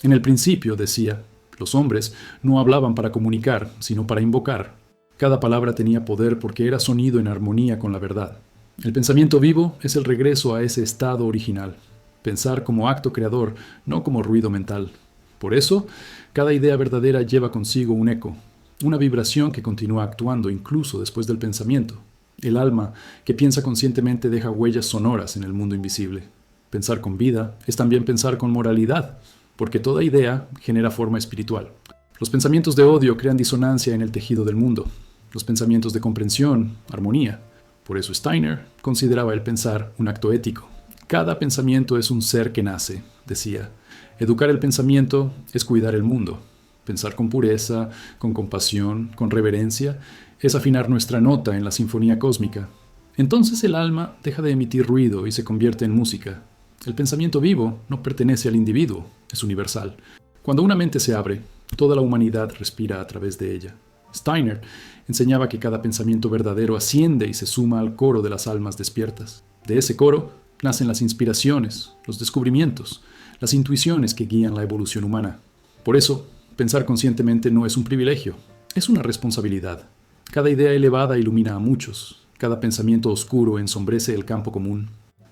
En el principio, decía, los hombres no hablaban para comunicar, sino para invocar. Cada palabra tenía poder porque era sonido en armonía con la verdad. El pensamiento vivo es el regreso a ese estado original. Pensar como acto creador, no como ruido mental. Por eso, cada idea verdadera lleva consigo un eco, una vibración que continúa actuando incluso después del pensamiento. El alma que piensa conscientemente deja huellas sonoras en el mundo invisible. Pensar con vida es también pensar con moralidad, porque toda idea genera forma espiritual. Los pensamientos de odio crean disonancia en el tejido del mundo. Los pensamientos de comprensión, armonía. Por eso Steiner consideraba el pensar un acto ético. Cada pensamiento es un ser que nace, decía. Educar el pensamiento es cuidar el mundo. Pensar con pureza, con compasión, con reverencia, es afinar nuestra nota en la sinfonía cósmica. Entonces el alma deja de emitir ruido y se convierte en música. El pensamiento vivo no pertenece al individuo, es universal. Cuando una mente se abre, toda la humanidad respira a través de ella. Steiner enseñaba que cada pensamiento verdadero asciende y se suma al coro de las almas despiertas. De ese coro nacen las inspiraciones, los descubrimientos, las intuiciones que guían la evolución humana. Por eso, pensar conscientemente no es un privilegio, es una responsabilidad. Cada idea elevada ilumina a muchos, cada pensamiento oscuro ensombrece el campo común.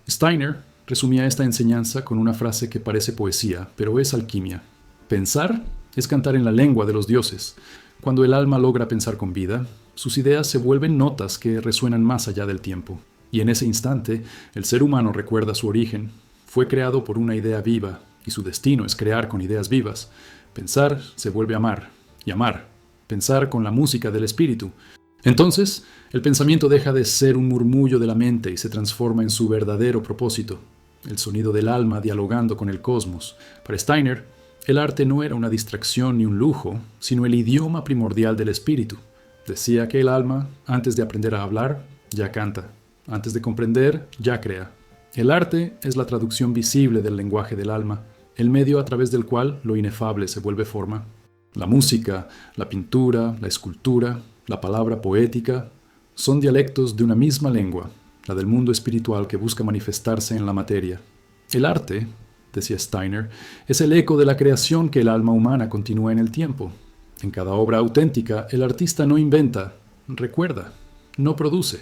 Steiner resumía esta enseñanza con una frase que parece poesía, pero es alquimia. Pensar es cantar en la lengua de los dioses. Cuando el alma logra pensar con vida, sus ideas se vuelven notas que resuenan más allá del tiempo. Y en ese instante, el ser humano recuerda su origen. Fue creado por una idea viva, y su destino es crear con ideas vivas. Pensar se vuelve amar, y amar, pensar con la música del espíritu. Entonces, el pensamiento deja de ser un murmullo de la mente y se transforma en su verdadero propósito, el sonido del alma dialogando con el cosmos. Para Steiner, el arte no era una distracción ni un lujo, sino el idioma primordial del espíritu. Decía que el alma, antes de aprender a hablar, ya canta. Antes de comprender, ya crea. El arte es la traducción visible del lenguaje del alma, el medio a través del cual lo inefable se vuelve forma. La música, la pintura, la escultura, la palabra poética, son dialectos de una misma lengua, la del mundo espiritual que busca manifestarse en la materia. El arte, decía Steiner, es el eco de la creación que el alma humana continúa en el tiempo. En cada obra auténtica, el artista no inventa, recuerda, no produce,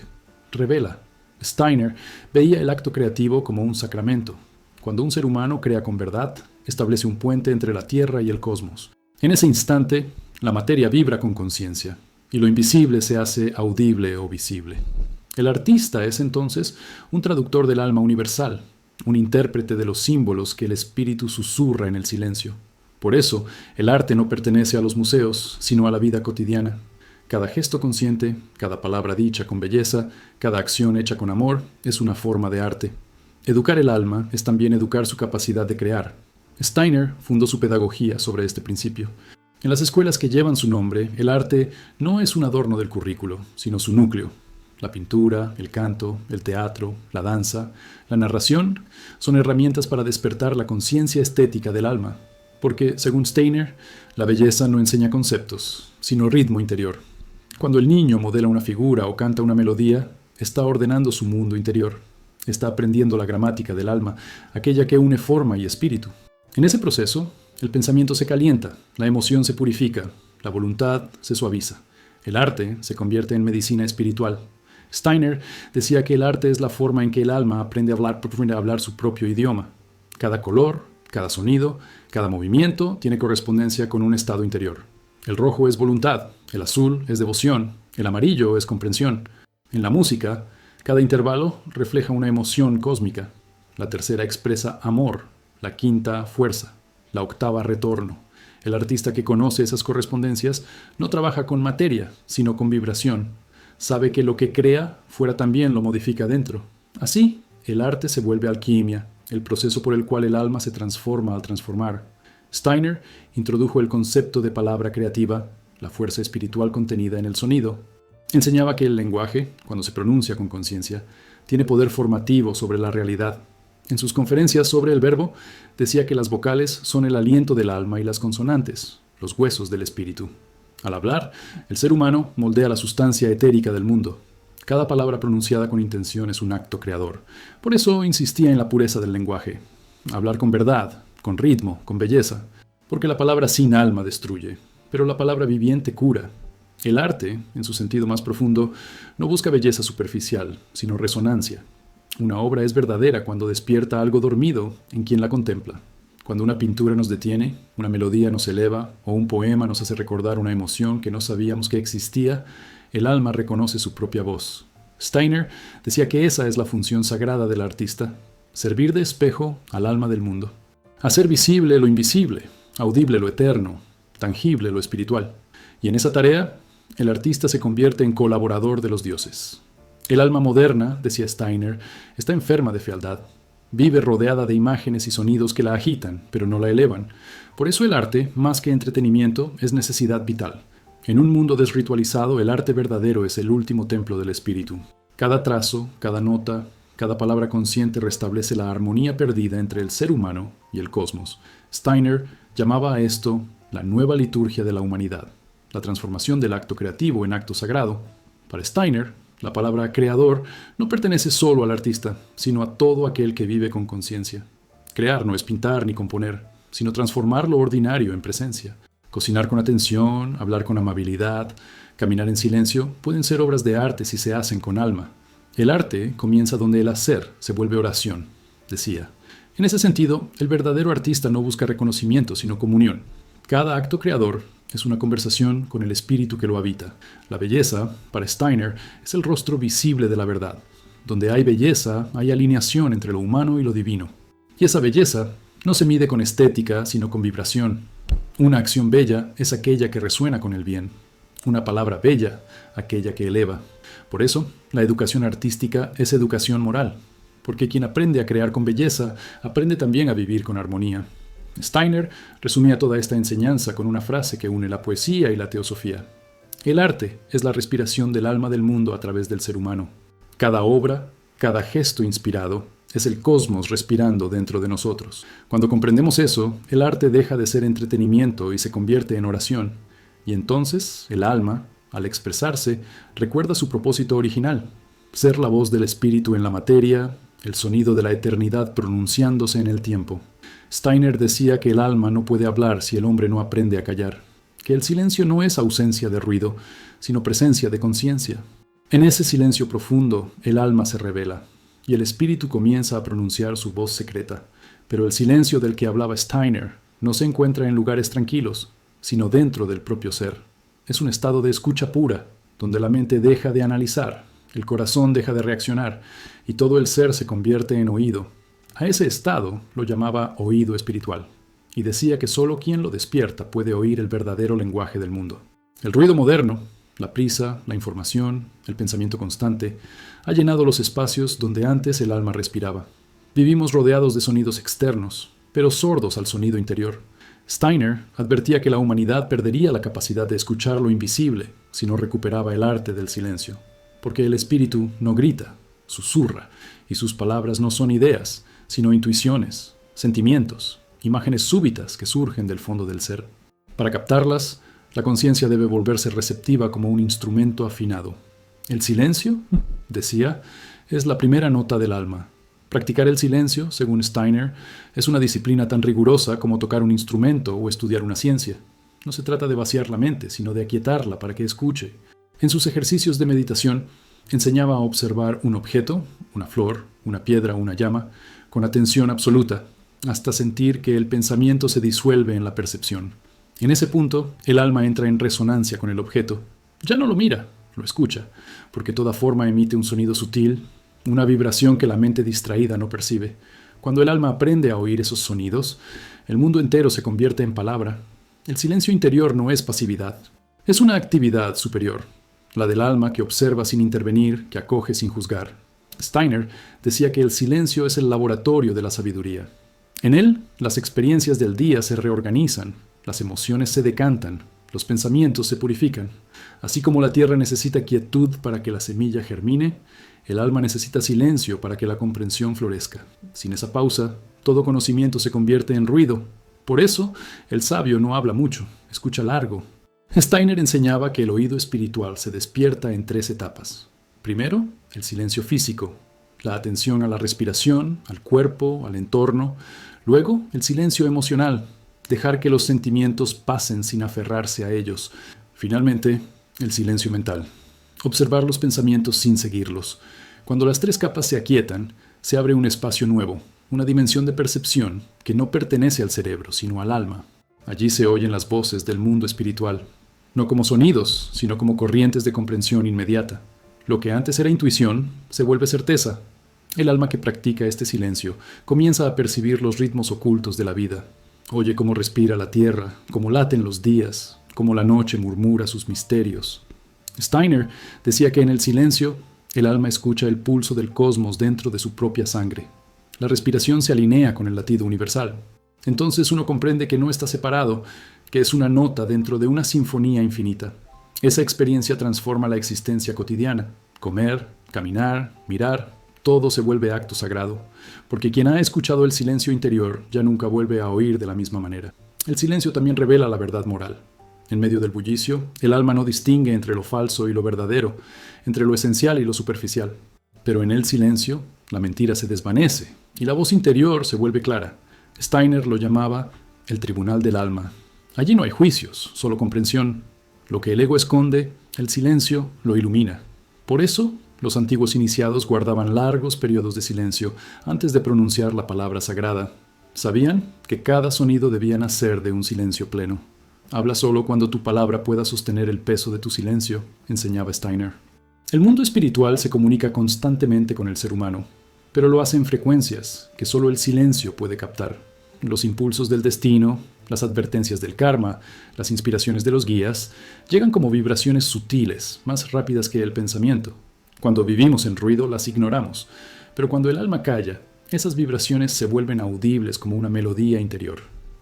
revela. Steiner veía el acto creativo como un sacramento. Cuando un ser humano crea con verdad, establece un puente entre la tierra y el cosmos. En ese instante, la materia vibra con conciencia, y lo invisible se hace audible o visible. El artista es entonces un traductor del alma universal, un intérprete de los símbolos que el espíritu susurra en el silencio. Por eso, el arte no pertenece a los museos, sino a la vida cotidiana. Cada gesto consciente, cada palabra dicha con belleza, cada acción hecha con amor, es una forma de arte. Educar el alma es también educar su capacidad de crear. Steiner fundó su pedagogía sobre este principio. En las escuelas que llevan su nombre, el arte no es un adorno del currículo, sino su núcleo. La pintura, el canto, el teatro, la danza, la narración son herramientas para despertar la conciencia estética del alma, porque, según Steiner, la belleza no enseña conceptos, sino ritmo interior. Cuando el niño modela una figura o canta una melodía, está ordenando su mundo interior. Está aprendiendo la gramática del alma, aquella que une forma y espíritu. En ese proceso, el pensamiento se calienta, la emoción se purifica, la voluntad se suaviza. El arte se convierte en medicina espiritual. Steiner decía que el arte es la forma en que el alma aprende a hablar su propio idioma. Cada color, cada sonido, cada movimiento tiene correspondencia con un estado interior. El rojo es voluntad, el azul es devoción, el amarillo es comprensión. En la música, cada intervalo refleja una emoción cósmica. La tercera expresa amor, la quinta fuerza, la octava retorno. El artista que conoce esas correspondencias no trabaja con materia, sino con vibración. Sabe que lo que crea, fuera también lo modifica dentro. Así, el arte se vuelve alquimia, el proceso por el cual el alma se transforma al transformar. Steiner introdujo el concepto de palabra creativa, la fuerza espiritual contenida en el sonido. Enseñaba que el lenguaje, cuando se pronuncia con conciencia, tiene poder formativo sobre la realidad. En sus conferencias sobre el verbo, decía que las vocales son el aliento del alma y las consonantes, los huesos del espíritu. Al hablar, el ser humano moldea la sustancia etérica del mundo. Cada palabra pronunciada con intención es un acto creador. Por eso insistía en la pureza del lenguaje. Hablar con verdad, con ritmo, con belleza. Porque la palabra sin alma destruye, pero la palabra viviente cura. El arte, en su sentido más profundo, no busca belleza superficial, sino resonancia. Una obra es verdadera cuando despierta algo dormido en quien la contempla. Cuando una pintura nos detiene, una melodía nos eleva o un poema nos hace recordar una emoción que no sabíamos que existía, el alma reconoce su propia voz. Steiner decía que esa es la función sagrada del artista, servir de espejo al alma del mundo. Hacer visible lo invisible, audible lo eterno, tangible lo espiritual. Y en esa tarea, el artista se convierte en colaborador de los dioses. El alma moderna, decía Steiner, está enferma de fealdad. Vive rodeada de imágenes y sonidos que la agitan, pero no la elevan. Por eso el arte, más que entretenimiento, es necesidad vital. En un mundo desritualizado, el arte verdadero es el último templo del espíritu. Cada trazo, cada nota, cada palabra consciente restablece la armonía perdida entre el ser humano y el cosmos. Steiner llamaba a esto la nueva liturgia de la humanidad, la transformación del acto creativo en acto sagrado. Para Steiner, la palabra creador no pertenece solo al artista, sino a todo aquel que vive con conciencia. Crear no es pintar ni componer, sino transformar lo ordinario en presencia. Cocinar con atención, hablar con amabilidad, caminar en silencio, pueden ser obras de arte si se hacen con alma. El arte comienza donde el hacer se vuelve oración, decía. En ese sentido, el verdadero artista no busca reconocimiento, sino comunión. Cada acto creador es una conversación con el espíritu que lo habita. La belleza, para Steiner, es el rostro visible de la verdad. Donde hay belleza, hay alineación entre lo humano y lo divino. Y esa belleza no se mide con estética, sino con vibración. Una acción bella es aquella que resuena con el bien. Una palabra bella, aquella que eleva. Por eso, la educación artística es educación moral. Porque quien aprende a crear con belleza, aprende también a vivir con armonía. Steiner resumía toda esta enseñanza con una frase que une la poesía y la teosofía. El arte es la respiración del alma del mundo a través del ser humano. Cada obra, cada gesto inspirado, es el cosmos respirando dentro de nosotros. Cuando comprendemos eso, el arte deja de ser entretenimiento y se convierte en oración. Y entonces, el alma, al expresarse, recuerda su propósito original, ser la voz del espíritu en la materia, el sonido de la eternidad pronunciándose en el tiempo. Steiner decía que el alma no puede hablar si el hombre no aprende a callar, que el silencio no es ausencia de ruido, sino presencia de conciencia. En ese silencio profundo, el alma se revela, y el espíritu comienza a pronunciar su voz secreta. Pero el silencio del que hablaba Steiner no se encuentra en lugares tranquilos, sino dentro del propio ser. Es un estado de escucha pura, donde la mente deja de analizar El corazón deja de reaccionar y todo el ser se convierte en oído. A ese estado lo llamaba oído espiritual, y decía que solo quien lo despierta puede oír el verdadero lenguaje del mundo. El ruido moderno, la prisa, la información, el pensamiento constante, ha llenado los espacios donde antes el alma respiraba. Vivimos rodeados de sonidos externos, pero sordos al sonido interior. Steiner advertía que la humanidad perdería la capacidad de escuchar lo invisible si no recuperaba el arte del silencio, porque el espíritu no grita, susurra, y sus palabras no son ideas, sino intuiciones, sentimientos, imágenes súbitas que surgen del fondo del ser. Para captarlas, la conciencia debe volverse receptiva como un instrumento afinado. El silencio, decía, es la primera nota del alma. Practicar el silencio, según Steiner, es una disciplina tan rigurosa como tocar un instrumento o estudiar una ciencia. No se trata de vaciar la mente, sino de aquietarla para que escuche. En sus ejercicios de meditación, enseñaba a observar un objeto, una flor, una piedra o una llama, con atención absoluta, hasta sentir que el pensamiento se disuelve en la percepción. En ese punto, el alma entra en resonancia con el objeto. Ya no lo mira, lo escucha, porque toda forma emite un sonido sutil, una vibración que la mente distraída no percibe. Cuando el alma aprende a oír esos sonidos, el mundo entero se convierte en palabra. El silencio interior no es pasividad, es una actividad superior, la del alma que observa sin intervenir, que acoge sin juzgar. Steiner decía que el silencio es el laboratorio de la sabiduría. En él, las experiencias del día se reorganizan, las emociones se decantan, los pensamientos se purifican. Así como la tierra necesita quietud para que la semilla germine, el alma necesita silencio para que la comprensión florezca. Sin esa pausa, todo conocimiento se convierte en ruido. Por eso, el sabio no habla mucho, escucha largo. Steiner enseñaba que el oído espiritual se despierta en 3 etapas. Primero, el silencio físico, la atención a la respiración, al cuerpo, al entorno. Luego, el silencio emocional, dejar que los sentimientos pasen sin aferrarse a ellos. Finalmente, el silencio mental, observar los pensamientos sin seguirlos. Cuando las 3 capas se aquietan, se abre un espacio nuevo, una dimensión de percepción que no pertenece al cerebro, sino al alma. Allí se oyen las voces del mundo espiritual, no como sonidos, sino como corrientes de comprensión inmediata. Lo que antes era intuición se vuelve certeza. El alma que practica este silencio comienza a percibir los ritmos ocultos de la vida. Oye cómo respira la tierra, cómo laten los días, cómo la noche murmura sus misterios. Steiner decía que en el silencio, el alma escucha el pulso del cosmos dentro de su propia sangre. La respiración se alinea con el latido universal. Entonces uno comprende que no está separado, que es una nota dentro de una sinfonía infinita. Esa experiencia transforma la existencia cotidiana. Comer, caminar, mirar, todo se vuelve acto sagrado, porque quien ha escuchado el silencio interior ya nunca vuelve a oír de la misma manera. El silencio también revela la verdad moral. En medio del bullicio, el alma no distingue entre lo falso y lo verdadero, entre lo esencial y lo superficial. Pero en el silencio, la mentira se desvanece y la voz interior se vuelve clara. Steiner lo llamaba el tribunal del alma. Allí no hay juicios, solo comprensión. Lo que el ego esconde, el silencio lo ilumina. Por eso, los antiguos iniciados guardaban largos periodos de silencio antes de pronunciar la palabra sagrada. Sabían que cada sonido debía nacer de un silencio pleno. Habla solo cuando tu palabra pueda sostener el peso de tu silencio, enseñaba Steiner. El mundo espiritual se comunica constantemente con el ser humano, pero lo hace en frecuencias que solo el silencio puede captar. Los impulsos del destino, las advertencias del karma, las inspiraciones de los guías, llegan como vibraciones sutiles, más rápidas que el pensamiento. Cuando vivimos en ruido las ignoramos, pero cuando el alma calla, esas vibraciones se vuelven audibles como una melodía interior.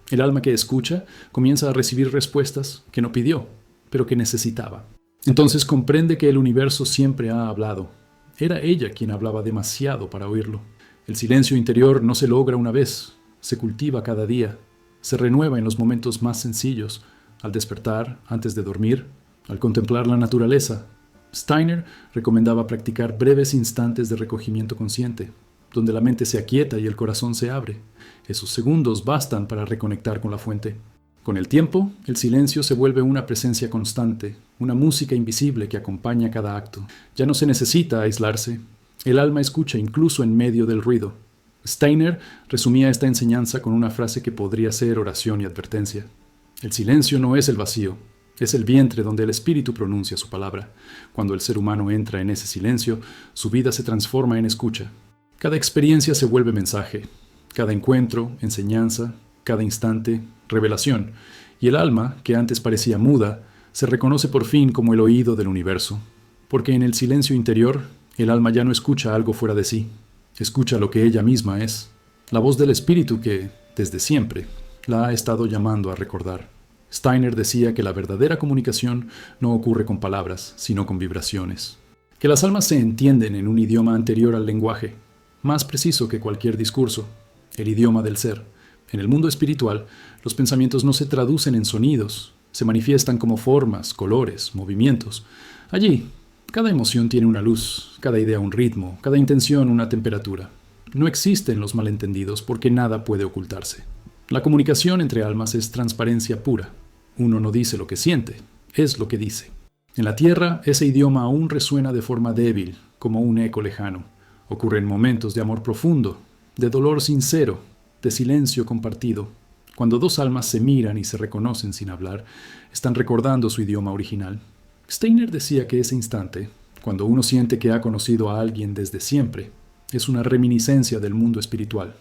El alma que escucha comienza a recibir respuestas que no pidió, pero que necesitaba. Entonces comprende que el universo siempre ha hablado. Era ella quien hablaba demasiado para oírlo. El silencio interior no se logra una vez, se cultiva cada día, se renueva en los momentos más sencillos, al despertar, antes de dormir, al contemplar la naturaleza. Steiner recomendaba practicar breves instantes de recogimiento consciente, donde la mente se aquieta y el corazón se abre. Esos segundos bastan para reconectar con la fuente. Con el tiempo, el silencio se vuelve una presencia constante, una música invisible que acompaña cada acto. Ya no se necesita aislarse. El alma escucha incluso en medio del ruido. Steiner resumía esta enseñanza con una frase que podría ser oración y advertencia. El silencio no es el vacío, Es el vientre donde el espíritu pronuncia su palabra. Cuando el ser humano entra en ese silencio, su vida se transforma en escucha. Cada experiencia se vuelve mensaje. Cada encuentro, enseñanza, cada instante, revelación. Y el alma, que antes parecía muda, se reconoce por fin como el oído del universo. Porque en el silencio interior, el alma ya no escucha algo fuera de sí. Escucha lo que ella misma es. La voz del espíritu que, desde siempre, la ha estado llamando a recordar. Steiner decía que la verdadera comunicación no ocurre con palabras, sino con vibraciones. Que las almas se entienden en un idioma anterior al lenguaje, más preciso que cualquier discurso, el idioma del ser. En el mundo espiritual, los pensamientos no se traducen en sonidos, se manifiestan como formas, colores, movimientos. Allí, cada emoción tiene una luz, cada idea un ritmo, cada intención una temperatura. No existen los malentendidos porque nada puede ocultarse. La comunicación entre almas es transparencia pura. Uno no dice lo que siente, es lo que dice. En la Tierra, ese idioma aún resuena de forma débil, como un eco lejano. Ocurre en momentos de amor profundo, de dolor sincero, de silencio compartido. Cuando dos almas se miran y se reconocen sin hablar, están recordando su idioma original. Steiner decía que ese instante, cuando uno siente que ha conocido a alguien desde siempre, es una reminiscencia del mundo espiritual.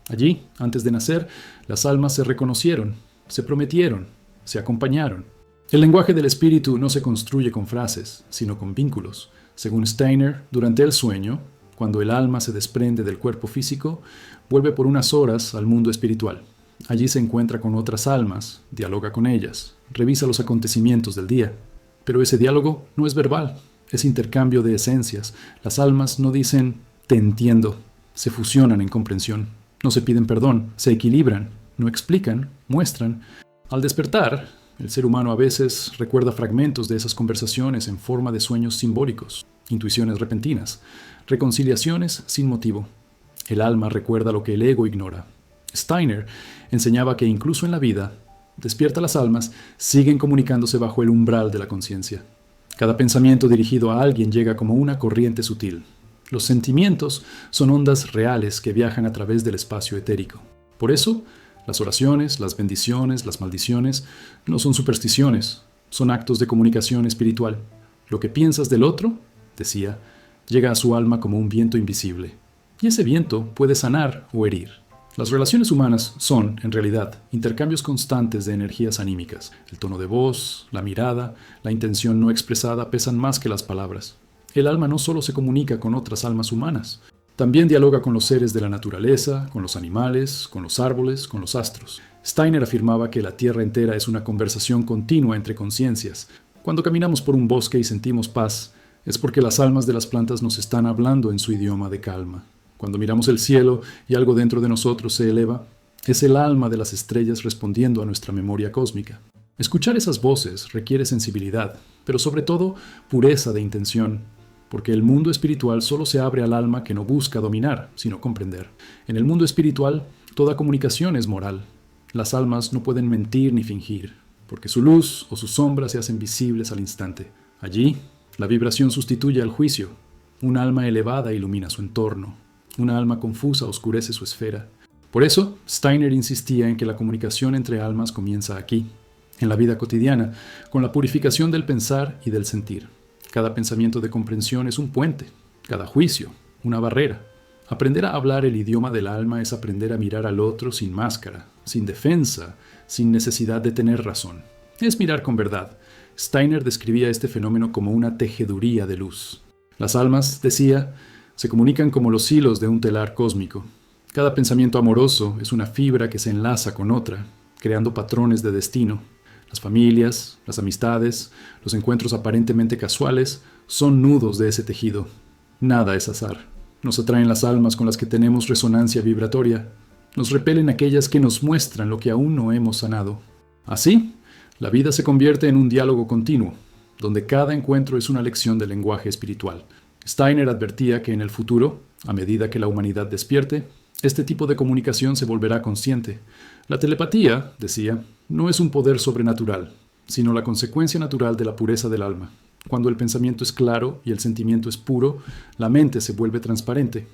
Allí, antes de nacer, las almas se reconocieron, se prometieron, se acompañaron. El lenguaje del espíritu no se construye con frases, sino con vínculos. Según Steiner, durante el sueño, cuando el alma se desprende del cuerpo físico, vuelve por unas horas al mundo espiritual. Allí se encuentra con otras almas, dialoga con ellas, revisa los acontecimientos del día. Pero ese diálogo no es verbal, es intercambio de esencias. Las almas no dicen «te entiendo», se fusionan en comprensión. No se piden perdón, se equilibran, no explican, muestran. Al despertar, el ser humano a veces recuerda fragmentos de esas conversaciones en forma de sueños simbólicos, intuiciones repentinas, reconciliaciones sin motivo. El alma recuerda lo que el ego ignora. Steiner enseñaba que incluso en la vida, despierta las almas, siguen comunicándose bajo el umbral de la conciencia. Cada pensamiento dirigido a alguien llega como una corriente sutil. Los sentimientos son ondas reales que viajan a través del espacio etérico. Por eso, las oraciones, las bendiciones, las maldiciones no son supersticiones, son actos de comunicación espiritual. Lo que piensas del otro, decía, llega a su alma como un viento invisible. Y ese viento puede sanar o herir. Las relaciones humanas son, en realidad, intercambios constantes de energías anímicas. El tono de voz, la mirada, la intención no expresada pesan más que las palabras. El alma no solo se comunica con otras almas humanas, también dialoga con los seres de la naturaleza, con los animales, con los árboles, con los astros. Steiner afirmaba que la Tierra entera es una conversación continua entre conciencias. Cuando caminamos por un bosque y sentimos paz, es porque las almas de las plantas nos están hablando en su idioma de calma. Cuando miramos el cielo y algo dentro de nosotros se eleva, es el alma de las estrellas respondiendo a nuestra memoria cósmica. Escuchar esas voces requiere sensibilidad, pero sobre todo pureza de intención, porque el mundo espiritual solo se abre al alma que no busca dominar, sino comprender. En el mundo espiritual, toda comunicación es moral. Las almas no pueden mentir ni fingir, porque su luz o su sombra se hacen visibles al instante. Allí, la vibración sustituye al juicio. Un alma elevada ilumina su entorno. Una alma confusa oscurece su esfera. Por eso, Steiner insistía en que la comunicación entre almas comienza aquí, en la vida cotidiana, con la purificación del pensar y del sentir. Cada pensamiento de comprensión es un puente, cada juicio, una barrera. Aprender a hablar el idioma del alma es aprender a mirar al otro sin máscara, sin defensa, sin necesidad de tener razón. Es mirar con verdad. Steiner describía este fenómeno como una tejeduría de luz. Las almas, decía, se comunican como los hilos de un telar cósmico. Cada pensamiento amoroso es una fibra que se enlaza con otra, creando patrones de destino. Las familias, las amistades, los encuentros aparentemente casuales son nudos de ese tejido. Nada es azar. Nos atraen las almas con las que tenemos resonancia vibratoria. Nos repelen aquellas que nos muestran lo que aún no hemos sanado. Así, la vida se convierte en un diálogo continuo, donde cada encuentro es una lección del lenguaje espiritual. Steiner advertía que en el futuro, a medida que la humanidad despierte, este tipo de comunicación se volverá consciente. La telepatía, decía, no es un poder sobrenatural, sino la consecuencia natural de la pureza del alma. Cuando el pensamiento es claro y el sentimiento es puro, la mente se vuelve transparente.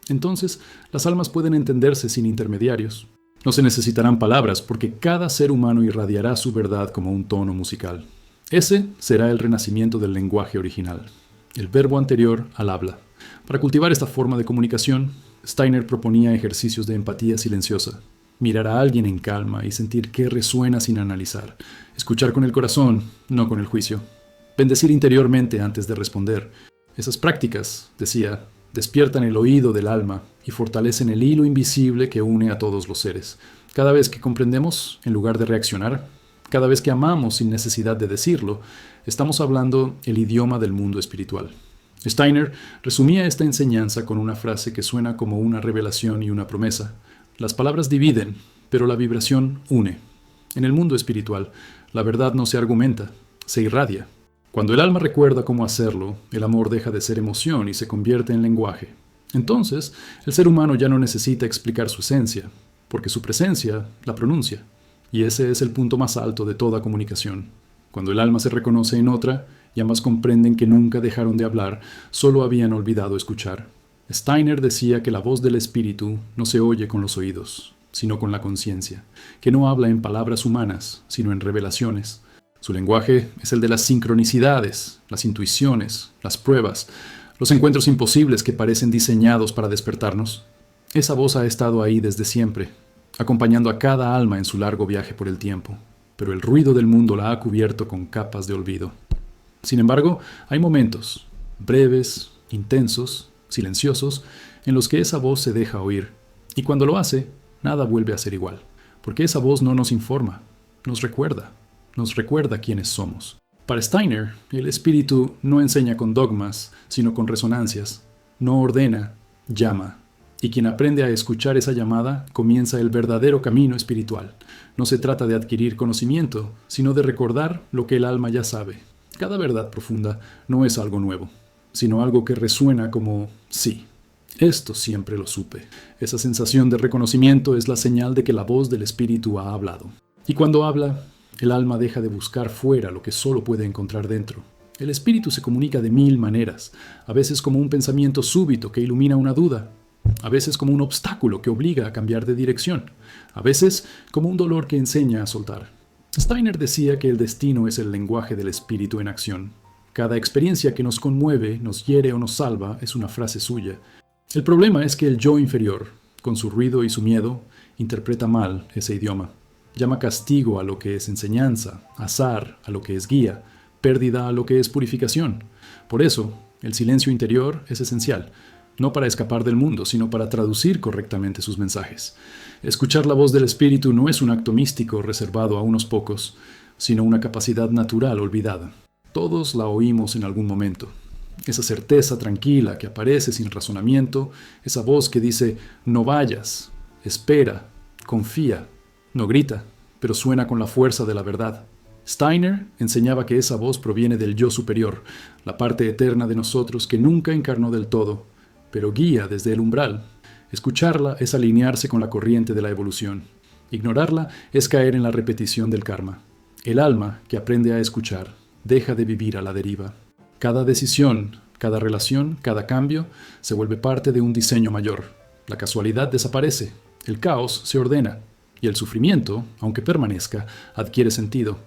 Entonces, las almas pueden entenderse sin intermediarios. No se necesitarán palabras porque cada ser humano irradiará su verdad como un tono musical. Ese será el renacimiento del lenguaje original, el verbo anterior al habla. Para cultivar esta forma de comunicación, Steiner proponía ejercicios de empatía silenciosa. Mirar a alguien en calma y sentir qué resuena sin analizar. Escuchar con el corazón, no con el juicio. Bendecir interiormente antes de responder. Esas prácticas, decía, despiertan el oído del alma y fortalecen el hilo invisible que une a todos los seres. Cada vez que comprendemos, en lugar de reaccionar, cada vez que amamos sin necesidad de decirlo, estamos hablando el idioma del mundo espiritual. Steiner resumía esta enseñanza con una frase que suena como una revelación y una promesa. Las palabras dividen, pero la vibración une. En el mundo espiritual, la verdad no se argumenta, se irradia. Cuando el alma recuerda cómo hacerlo, el amor deja de ser emoción y se convierte en lenguaje. Entonces, el ser humano ya no necesita explicar su esencia, porque su presencia la pronuncia. Y ese es el punto más alto de toda comunicación. Cuando el alma se reconoce en otra, y ambas comprenden que nunca dejaron de hablar, solo habían olvidado escuchar. Steiner decía que la voz del espíritu no se oye con los oídos, sino con la conciencia, que no habla en palabras humanas, sino en revelaciones. Su lenguaje es el de las sincronicidades, las intuiciones, las pruebas, los encuentros imposibles que parecen diseñados para despertarnos. Esa voz ha estado ahí desde siempre, acompañando a cada alma en su largo viaje por el tiempo, pero el ruido del mundo la ha cubierto con capas de olvido. Sin embargo, hay momentos, breves, intensos, silenciosos, en los que esa voz se deja oír, y cuando lo hace, nada vuelve a ser igual, porque esa voz no nos informa, nos recuerda quiénes somos. Para Steiner, el espíritu no enseña con dogmas, sino con resonancias, no ordena, llama, y quien aprende a escuchar esa llamada comienza el verdadero camino espiritual. No se trata de adquirir conocimiento, sino de recordar lo que el alma ya sabe. Cada verdad profunda no es algo nuevo, sino algo que resuena como sí. Esto siempre lo supe. Esa sensación de reconocimiento es la señal de que la voz del espíritu ha hablado. Y cuando habla, el alma deja de buscar fuera lo que solo puede encontrar dentro. El espíritu se comunica de 1000 maneras, a veces como un pensamiento súbito que ilumina una duda, a veces como un obstáculo que obliga a cambiar de dirección, a veces como un dolor que enseña a soltar. Steiner decía que el destino es el lenguaje del espíritu en acción. Cada experiencia que nos conmueve, nos hiere o nos salva es una frase suya. El problema es que el yo inferior, con su ruido y su miedo, interpreta mal ese idioma. Llama castigo a lo que es enseñanza, azar a lo que es guía, pérdida a lo que es purificación. Por eso, el silencio interior es esencial, no para escapar del mundo, sino para traducir correctamente sus mensajes. Escuchar la voz del espíritu no es un acto místico reservado a unos pocos, sino una capacidad natural olvidada. Todos la oímos en algún momento. Esa certeza tranquila que aparece sin razonamiento, esa voz que dice no vayas, espera, confía, no grita, pero suena con la fuerza de la verdad. Steiner enseñaba que esa voz proviene del yo superior, la parte eterna de nosotros que nunca encarnó del todo, pero guía desde el umbral. Escucharla es alinearse con la corriente de la evolución. Ignorarla es caer en la repetición del karma. El alma que aprende a escuchar deja de vivir a la deriva. Cada decisión, cada relación, cada cambio se vuelve parte de un diseño mayor. La casualidad desaparece, el caos se ordena, y el sufrimiento, aunque permanezca, adquiere sentido.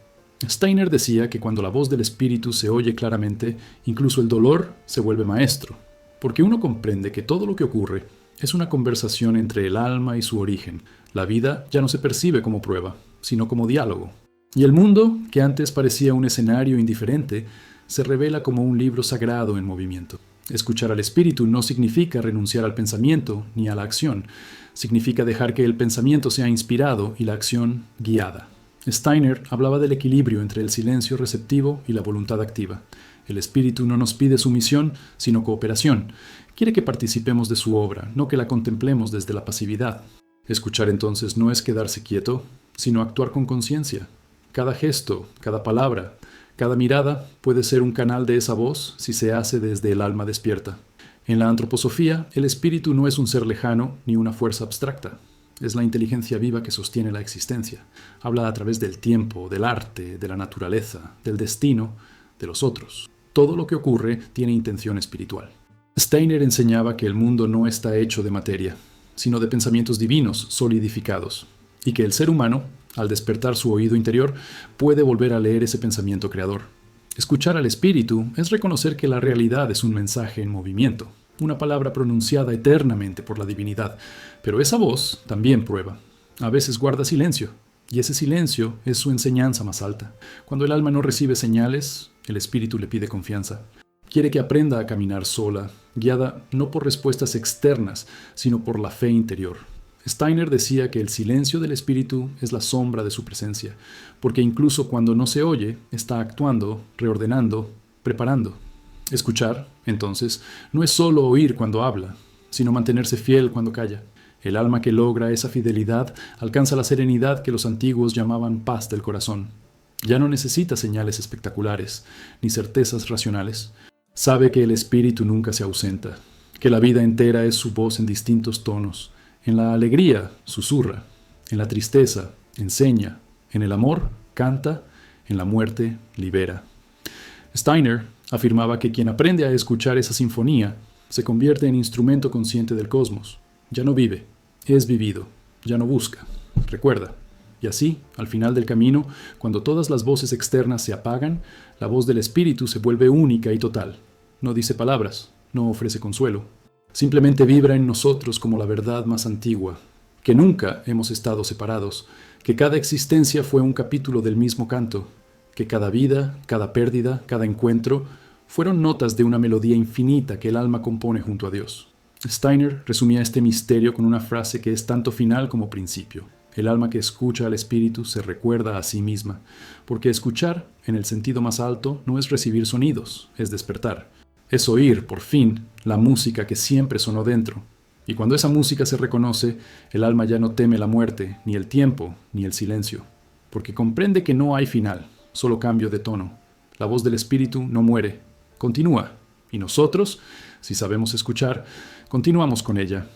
Steiner decía que cuando la voz del espíritu se oye claramente, incluso el dolor se vuelve maestro, porque uno comprende que todo lo que ocurre es una conversación entre el alma y su origen. La vida ya no se percibe como prueba, sino como diálogo. Y el mundo, que antes parecía un escenario indiferente, se revela como un libro sagrado en movimiento. Escuchar al espíritu no significa renunciar al pensamiento ni a la acción. Significa dejar que el pensamiento sea inspirado y la acción guiada. Steiner hablaba del equilibrio entre el silencio receptivo y la voluntad activa. El espíritu no nos pide sumisión, sino cooperación. Quiere que participemos de su obra, no que la contemplemos desde la pasividad. Escuchar entonces no es quedarse quieto, sino actuar con conciencia. Cada gesto, cada palabra, cada mirada puede ser un canal de esa voz si se hace desde el alma despierta. En la antroposofía, el espíritu no es un ser lejano ni una fuerza abstracta. Es la inteligencia viva que sostiene la existencia. Habla a través del tiempo, del arte, de la naturaleza, del destino, de los otros. Todo lo que ocurre tiene intención espiritual. Steiner enseñaba que el mundo no está hecho de materia, sino de pensamientos divinos solidificados, y que el ser humano, al despertar su oído interior, puede volver a leer ese pensamiento creador. Escuchar al espíritu es reconocer que la realidad es un mensaje en movimiento, una palabra pronunciada eternamente por la divinidad, pero esa voz también prueba. A veces guarda silencio, y ese silencio es su enseñanza más alta. Cuando el alma no recibe señales, el espíritu le pide confianza. Quiere que aprenda a caminar sola, guiada no por respuestas externas, sino por la fe interior. Steiner decía que el silencio del espíritu es la sombra de su presencia, porque incluso cuando no se oye, está actuando, reordenando, preparando. Escuchar, entonces, no es solo oír cuando habla, sino mantenerse fiel cuando calla. El alma que logra esa fidelidad alcanza la serenidad que los antiguos llamaban paz del corazón. Ya no necesita señales espectaculares, ni certezas racionales. Sabe que el espíritu nunca se ausenta, que la vida entera es su voz en distintos tonos. En la alegría, susurra. En la tristeza, enseña. En el amor, canta. En la muerte, libera. Steiner afirmaba que quien aprende a escuchar esa sinfonía se convierte en instrumento consciente del cosmos. Ya no vive, es vivido. Ya no busca, recuerda. Y así, al final del camino, cuando todas las voces externas se apagan, la voz del espíritu se vuelve única y total. No dice palabras, no ofrece consuelo. Simplemente vibra en nosotros como la verdad más antigua, que nunca hemos estado separados, que cada existencia fue un capítulo del mismo canto, que cada vida, cada pérdida, cada encuentro, fueron notas de una melodía infinita que el alma compone junto a Dios. Steiner resumía este misterio con una frase que es tanto final como principio. El alma que escucha al espíritu se recuerda a sí misma, porque escuchar, en el sentido más alto, no es recibir sonidos, es despertar. Es oír, por fin, la música que siempre sonó dentro. Y cuando esa música se reconoce, el alma ya no teme la muerte, ni el tiempo, ni el silencio, porque comprende que no hay final, solo cambio de tono. La voz del espíritu no muere, continúa, y nosotros, si sabemos escuchar, continuamos con ella.